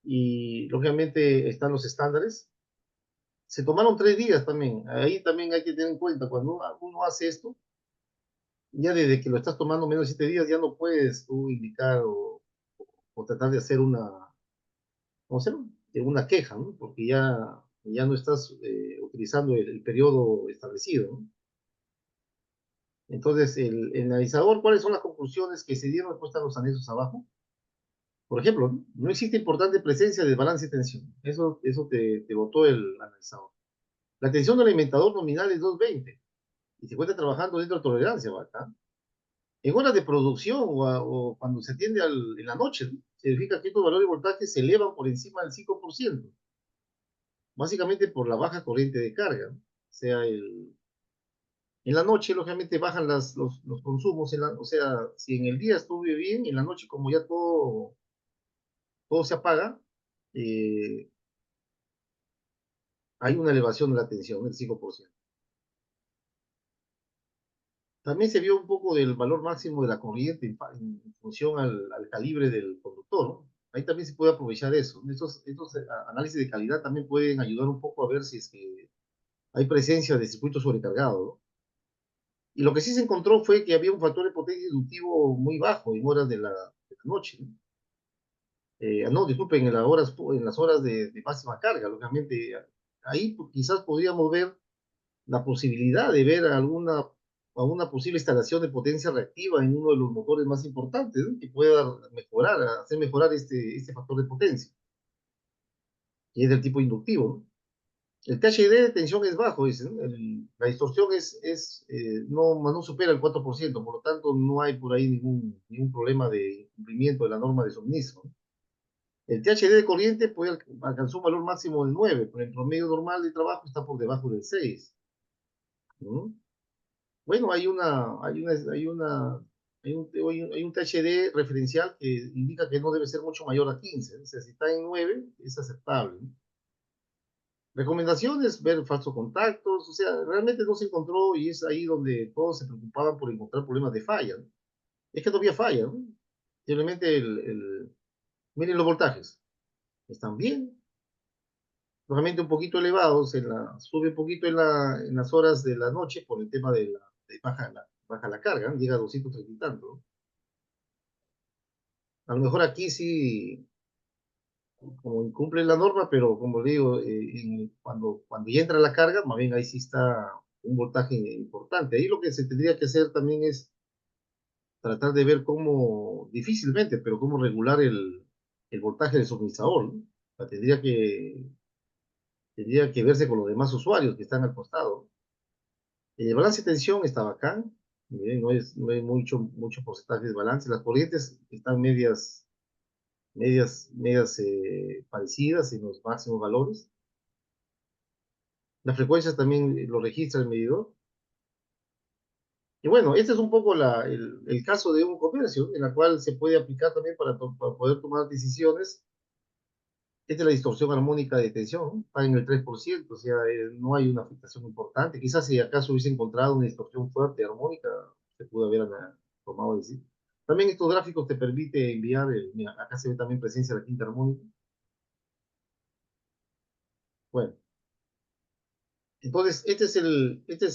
y lógicamente están los estándares. Se tomaron 3 días también, ahí también hay que tener en cuenta, cuando uno hace esto, ya desde que lo estás tomando menos de 7 días, ya no puedes tú indicar o tratar de hacer ¿cómo se llama? una queja, ¿no? Porque ya no estás utilizando el periodo establecido, ¿no? Entonces, el analizador, ¿cuáles son las conclusiones que se dieron? Después están los anexos abajo. Por ejemplo, no existe importante presencia de balance de tensión. Eso te votó el analizador. La tensión del alimentador nominal es 220 y se encuentra trabajando dentro de tolerancia, ¿va? ¿Ah? En horas de producción o cuando se atiende en la noche, ¿no? Se verifica que estos valores de voltaje se elevan por encima del 5%, básicamente por la baja corriente de carga, ¿no? O sea, en la noche, lógicamente, bajan los consumos, o sea, si en el día estuve bien, en la noche, como ya todo se apaga, eh, hay una elevación de la tensión del 5%. También se vio un poco del valor máximo de la corriente en función al calibre del conductor, ¿no? Ahí también se puede aprovechar eso. Estos análisis de calidad también pueden ayudar un poco a ver si es que hay presencia de circuitos sobrecargados, ¿no? Y lo que sí se encontró fue que había un factor de potencia inductivo muy bajo en horas de la noche, ¿no? No, disculpen, en las horas de máxima carga, lógicamente. Ahí pues, quizás podríamos ver la posibilidad de ver alguna posible instalación de potencia reactiva en uno de los motores más importantes, ¿no? Que pueda hacer mejorar este factor de potencia, que es del tipo inductivo, ¿no? El THD de tensión es bajo, dicen, ¿no? La distorsión no supera el 4%, por lo tanto no hay por ahí ningún problema de incumplimiento de la norma de suministro, ¿no? El THD de corriente alcanzó un valor máximo de 9, pero el promedio normal de trabajo está por debajo del 6, ¿no? Bueno, hay un THD referencial que indica que no debe ser mucho mayor a 15, ¿no? O sea, si está en 9, es aceptable, ¿no? Recomendaciones, ver falsos contactos, o sea, realmente no se encontró y es ahí donde todos se preocupaban por encontrar problemas de falla, ¿no? Es que no había falla, ¿no? Simplemente miren los voltajes, están bien, normalmente un poquito elevados, sube un poquito en las horas de la noche por el tema de baja la carga, ¿no? Llega a 230 y tanto, ¿no? A lo mejor aquí sí, como incumple la norma, pero como le digo, cuando ya entra la carga, más bien ahí sí está un voltaje importante. Ahí lo que se tendría que hacer también es tratar de ver difícilmente, pero cómo regular el voltaje del suministrador, ¿no? O sea, tendría que verse con los demás usuarios que están al costado. El balance de tensión está bacán, no hay mucho porcentaje de balance. Las corrientes están medias parecidas en los máximos valores. Las frecuencias también lo registra el medidor. Y bueno, este es un poco el caso de un comercio en la cual se puede aplicar también para poder tomar decisiones. Esta es la distorsión armónica de tensión, ¿no? Está en el 3%, o sea, no hay una afectación importante. Quizás si acaso hubiese encontrado una distorsión fuerte armónica, se pudo haber tomado decir. También estos gráficos te permite enviar, mira, acá se ve también presencia de la quinta armónica. Bueno, entonces este es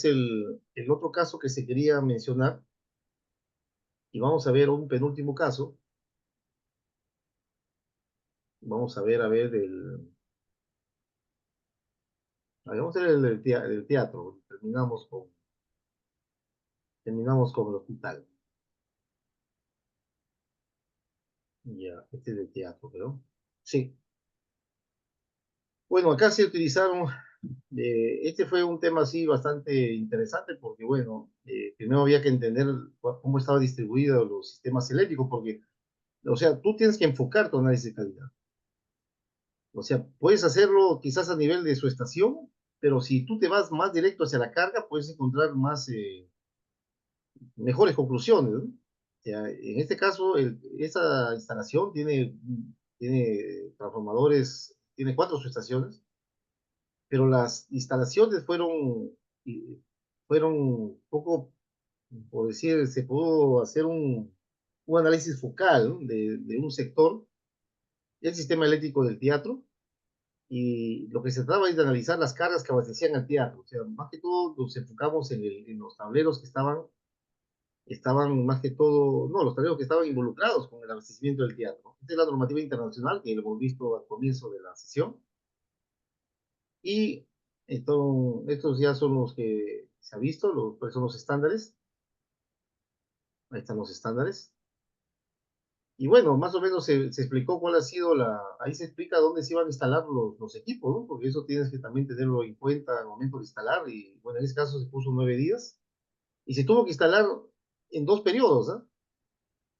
el otro caso que se quería mencionar. Y vamos a ver un penúltimo caso. Vamos a ver vamos a ver el del teatro. Terminamos con el hospital. Ya, este es del teatro, pero sí. Bueno, acá se utilizaron, este fue un tema así bastante interesante porque, bueno, primero había que entender cómo estaban distribuidos los sistemas eléctricos, porque, o sea, tú tienes que enfocar tu análisis de calidad. O sea, puedes hacerlo quizás a nivel de su estación, pero si tú te vas más directo hacia la carga, puedes encontrar mejores conclusiones, ¿no? O sea, en este caso, esa instalación tiene transformadores, tiene 4 subestaciones, pero las instalaciones fueron un poco, por decir, se pudo hacer un análisis focal, ¿no? de un sector, el sistema eléctrico del teatro, y lo que se trataba es de analizar las cargas que abastecían al teatro. O sea, más que todo nos enfocamos en los tableros que estaban estaban más que todo, no, los tableros que estaban involucrados con el abastecimiento del teatro. Esta es la normativa internacional que lo hemos visto al comienzo de la sesión. Y estos ya son los que se ha visto, cuáles son los estándares. Ahí están los estándares. Y bueno, más o menos se explicó cuál ha sido ahí se explica dónde se iban a instalar los equipos, ¿no? Porque eso tienes que también tenerlo en cuenta al momento de instalar. Y bueno, en este caso se puso 9 días. Y se tuvo que instalar en 2 periodos, ¿ah?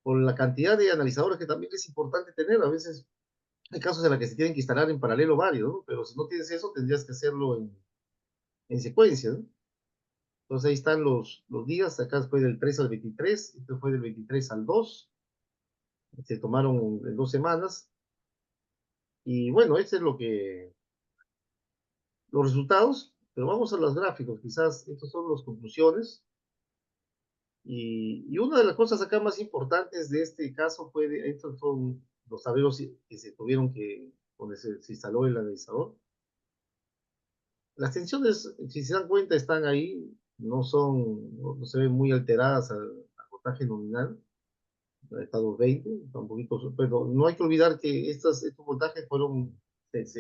Por la cantidad de analizadores que también es importante tener. A veces hay casos en los que se tienen que instalar en paralelo varios, ¿no? Pero si no tienes eso, tendrías que hacerlo en secuencia, ¿no? Entonces ahí están los días, acá fue del 3 al 23, esto fue del 23 al 2, se tomaron en 2 semanas, y bueno, este es los resultados, pero vamos a los gráficos, quizás estas son las conclusiones, y una de las cosas acá más importantes de este caso estos son los tableros que se tuvieron donde se instaló el analizador. Las tensiones, si se dan cuenta, están ahí, no se ven muy alteradas al voltaje nominal, está 220, está un poquito, pero no hay que olvidar que estos voltajes fueron, no es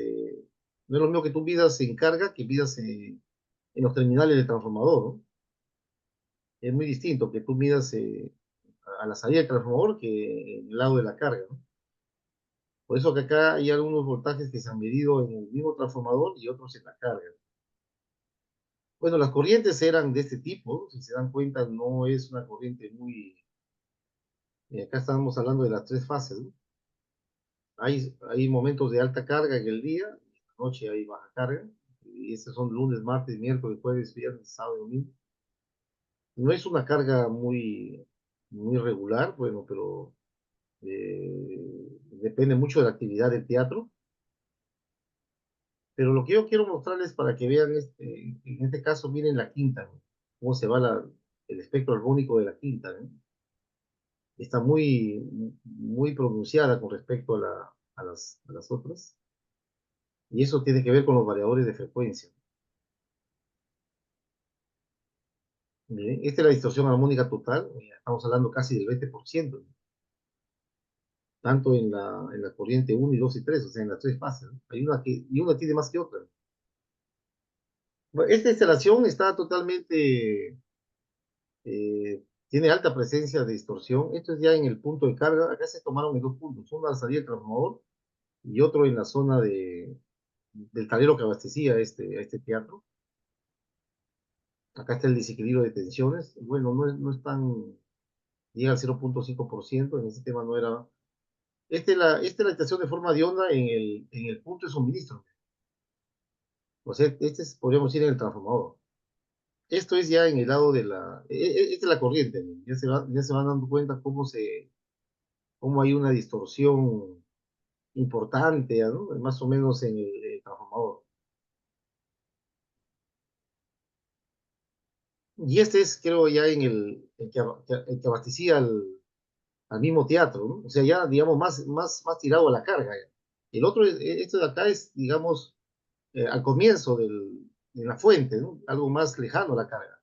lo mismo que tú midas en carga que midas en los terminales del transformador, ¿no? Es muy distinto que tú midas a la salida del transformador que en el lado de la carga, ¿no? Por eso que acá hay algunos voltajes que se han medido en el mismo transformador y otros en la carga. Bueno, las corrientes eran de este tipo, si se dan cuenta, no es una corriente muy... acá estamos hablando de las 3 fases, ¿no? Hay momentos de alta carga en el día, y en la noche hay baja carga, y estos son lunes, martes, miércoles, jueves, viernes, sábado y domingo. No es una carga muy regular, bueno, pero depende mucho de la actividad del teatro. Pero lo que yo quiero mostrarles para que vean, en este caso, miren la quinta, ¿no? Cómo se va el espectro armónico de la quinta, ¿no? Está muy pronunciada con respecto a las otras, y eso tiene que ver con los variadores de frecuencia. Bien, esta es la distorsión armónica total, estamos hablando casi del 20%, tanto en la corriente 1 y 2 y 3, o sea, en las 3 fases, ¿no? Y una tiene más que otra. Bueno, esta instalación está totalmente, tiene alta presencia de distorsión. Esto es ya en el punto de carga. Acá se tomaron en 2 puntos, uno a la salida del transformador y otro en la zona del tablero que abastecía a este teatro. Acá está el desequilibrio de tensiones. Bueno, no es tan, llega al 0,5%, en ese tema no era. Esta es la estación de forma de onda en el punto de suministro. O sea, podríamos ir en el transformador. Esto es ya en el lado esta es la corriente, ¿no? Ya se van dando cuenta cómo hay una distorsión importante, ¿no? Más o menos en el transformador. Y este es, creo, ya en el que abastecía al mismo teatro, ¿no? O sea, ya, digamos, más tirado a la carga. Ya. El otro, este de acá es, digamos, al comienzo de la fuente, ¿no? Algo más lejano a la carga.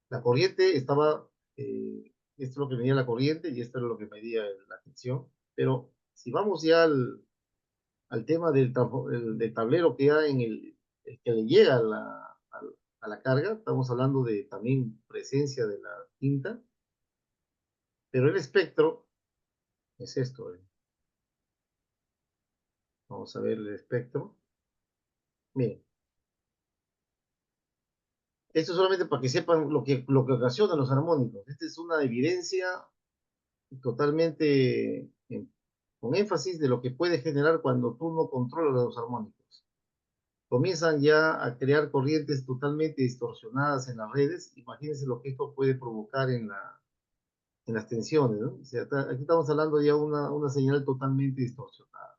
La corriente estaba, esto es lo que medía la corriente y esto es lo que medía la tensión. Pero si vamos ya al tema del tablero que hay el que le llega a la carga, estamos hablando de también presencia de la tinta, pero el espectro es esto. Vamos a ver el espectro. Bien, esto solamente para que sepan lo que ocasiona los armónicos. Esta es una evidencia totalmente con énfasis de lo que puede generar cuando tú no controlas los armónicos. Comienzan ya a crear corrientes totalmente distorsionadas en las redes. Imagínense lo que esto puede provocar en las tensiones, ¿no? O sea, aquí estamos hablando ya de una señal totalmente distorsionada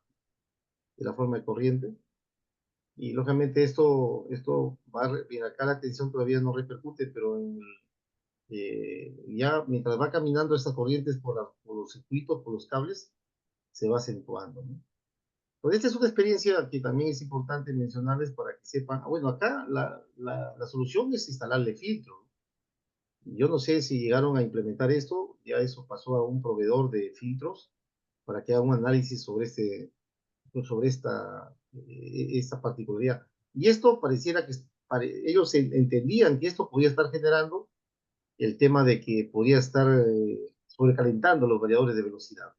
de la forma de corriente. Y lógicamente esto bien, acá la tensión todavía no repercute, pero ya mientras va caminando estas corrientes por los circuitos, por los cables, se va acentuando, ¿no? Pues esta es una experiencia que también es importante mencionarles para que sepan. Bueno, acá la solución es instalarle filtro, ¿no? Yo no sé si llegaron a implementar esto, ya eso pasó a un proveedor de filtros para que haga un análisis sobre sobre esta particularidad. Y esto pareciera que ellos entendían que esto podía estar generando el tema de que podía estar sobrecalentando los variadores de velocidad.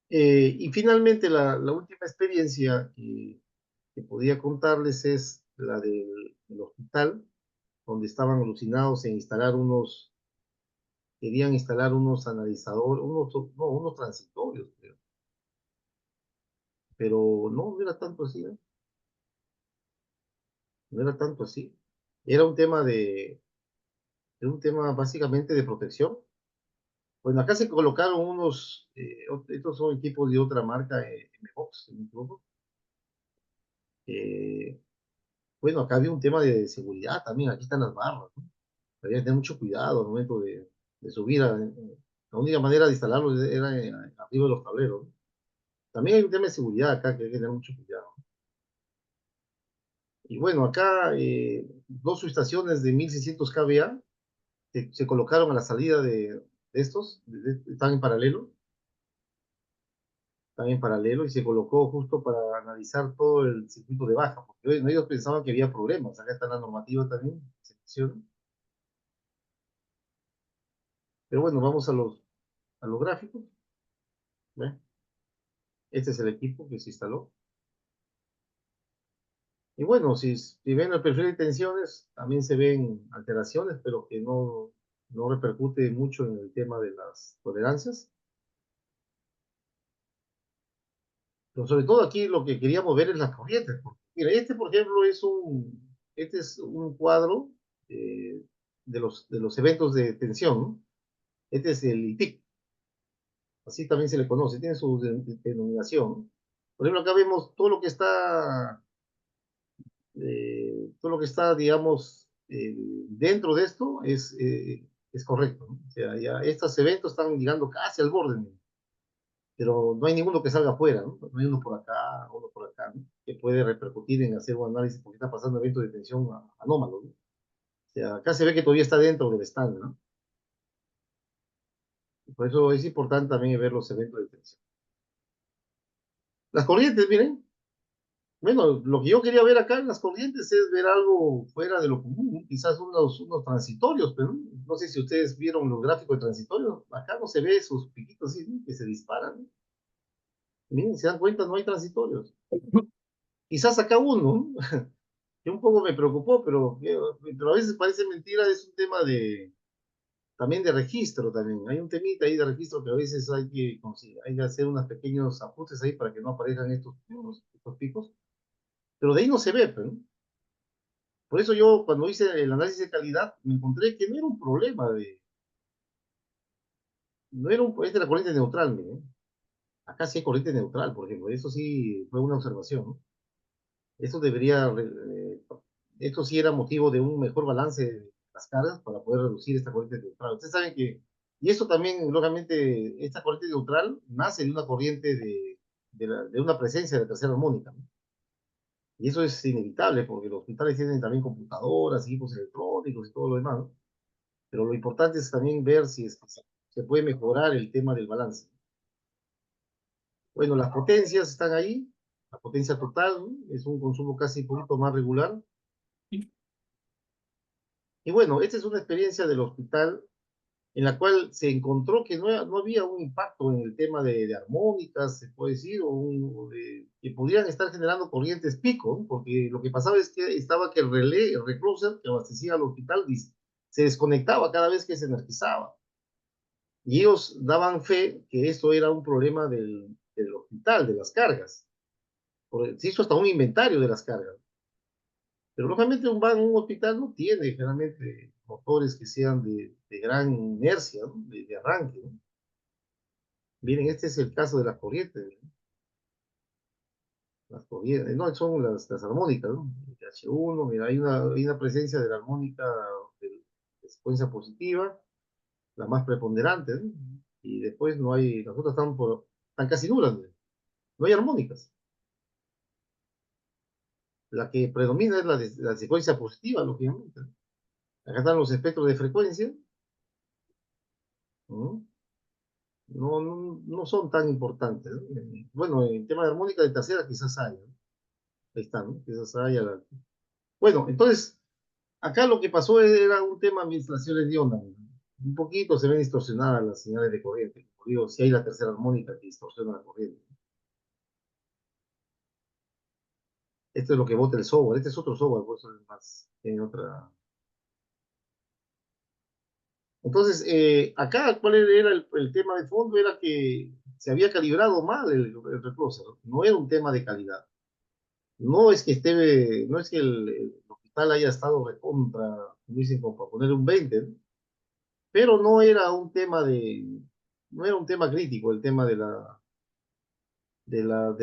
Y finalmente, la última experiencia que podía contarles es la del hospital, donde estaban alucinados en querían instalar unos analizadores, no, unos transitorios, creo. Pero no, no era tanto así, ¿no? No era tanto así. Era era un tema básicamente de protección. Bueno, acá se colocaron estos son equipos de otra marca, MBox, si no me equivoco. Eh, bueno, acá había un tema de seguridad también, aquí están las barras, ¿no? Había que tener mucho cuidado al momento de subir. La única manera de instalarlo era arriba de los tableros, ¿no? También hay un tema de seguridad acá que hay que tener mucho cuidado. Y bueno, acá dos subestaciones de 1600 kVA se colocaron a la salida de estos, están están en paralelo y se colocó justo para analizar todo el circuito de baja, porque bueno, ellos pensaban que había problemas. Acá está la normativa también, se menciona. Pero bueno, vamos a los gráficos. ¿Ve? Este es el equipo que se instaló. Y bueno, si ven el perfil de tensiones, también se ven alteraciones, pero que no repercute mucho en el tema de las tolerancias. Pero sobre todo aquí lo que queríamos ver es las corrientes. Mira, por ejemplo, este es un cuadro de los eventos de tensión, ¿no? Este es el ITIC, así también se le conoce, tiene su denominación, ¿no? Por ejemplo, acá vemos todo lo que está, digamos, dentro de esto es correcto, ¿no? O sea, ya estos eventos están llegando casi al borde, ¿no? Pero no hay ninguno que salga afuera, ¿no? No hay uno por acá, ¿no? Que puede repercutir en hacer un análisis porque está pasando eventos de tensión anómalos, ¿no? O sea, acá se ve que todavía está dentro del estándar, ¿no? Por eso es importante también ver los eventos de tensión. Las corrientes, miren, bueno, lo que yo quería ver acá en las corrientes es ver algo fuera de lo común, ¿no? Quizás unos transitorios, pero no sé si ustedes vieron los gráficos de transitorios, acá no se ve esos piquitos así, ¿no? Que se disparan, ¿no? Miren, se dan cuenta, no hay transitorios. Quizás acá uno, ¿no? Que un poco me preocupó, pero a veces parece mentira, es un tema también de registro también. Hay un temita ahí de registro que a veces hay que hacer unos pequeños ajustes ahí para que no aparezcan estos picos, pero de ahí no se ve, pero, ¿no? Por eso yo cuando hice el análisis de calidad me encontré que no era un problema no era esta es la corriente neutral, miren. Acá sí hay corriente neutral, por ejemplo, eso sí fue una observación, ¿no? Esto esto sí era motivo de un mejor balance de las cargas para poder reducir esta corriente neutral. Ustedes saben y esto también, lógicamente, esta corriente neutral nace de una corriente de una presencia de tercera armónica, ¿no? Y eso es inevitable porque los hospitales tienen también computadoras, equipos electrónicos y todo lo demás, ¿no? Pero lo importante es también ver si es que se puede mejorar el tema del balance. Bueno, las potencias están ahí, la potencia total, ¿no? Es un consumo casi un poquito más regular. Y bueno, esta es una experiencia del hospital en la cual se encontró que no había un impacto en el tema de armónicas, se puede decir, que podrían estar generando corrientes pico, ¿no? Porque lo que pasaba es que estaba que el relé, el recloser que abastecía al hospital, se desconectaba cada vez que se energizaba. Y ellos daban fe que esto era un problema del hospital, de las cargas. Se hizo hasta un inventario de las cargas. Pero lógicamente un hospital no tiene generalmente motores que sean de gran inercia, ¿no? De arranque, ¿no? Miren, este es el caso de las corrientes, ¿no? Las corrientes, no, son las armónicas, ¿no? El H1, mira, hay una presencia de la armónica de secuencia positiva, la más preponderante, ¿no? Y después no hay, las otras están casi nulas, ¿no? No hay armónicas. La que predomina es la secuencia positiva, lógicamente. Acá están los espectros de frecuencia. ¿No? No son tan importantes, ¿no? Bueno, en tema de armónica de tercera quizás haya, ¿no? Ahí está, ¿no? Quizás haya. Bueno, entonces, acá lo que pasó era un tema de administraciones de onda, ¿no? Un poquito se ven distorsionadas las señales de corriente. Como digo, si hay la tercera armónica que distorsiona la corriente. Esto es lo que bota el software. Este es otro software, por eso es más, tiene otra. Entonces, acá, ¿cuál era el tema de fondo? Era que se había calibrado mal el recloser, ¿no? No era un tema de calidad. No es que el hospital haya estado recontra, como dicen, como para poner un 20, ¿no? Pero no era un tema crítico el tema de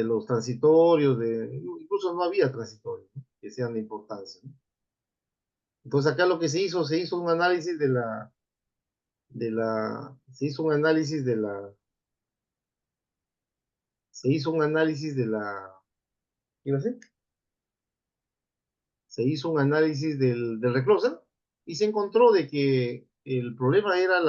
los transitorios, incluso no había transitorios, ¿no? Que sean de importancia, ¿no? Entonces acá lo que se hizo un análisis se hizo un análisis se hizo un análisis ¿qué iba a hacer? Se hizo un análisis del reclosa y se encontró de que el problema era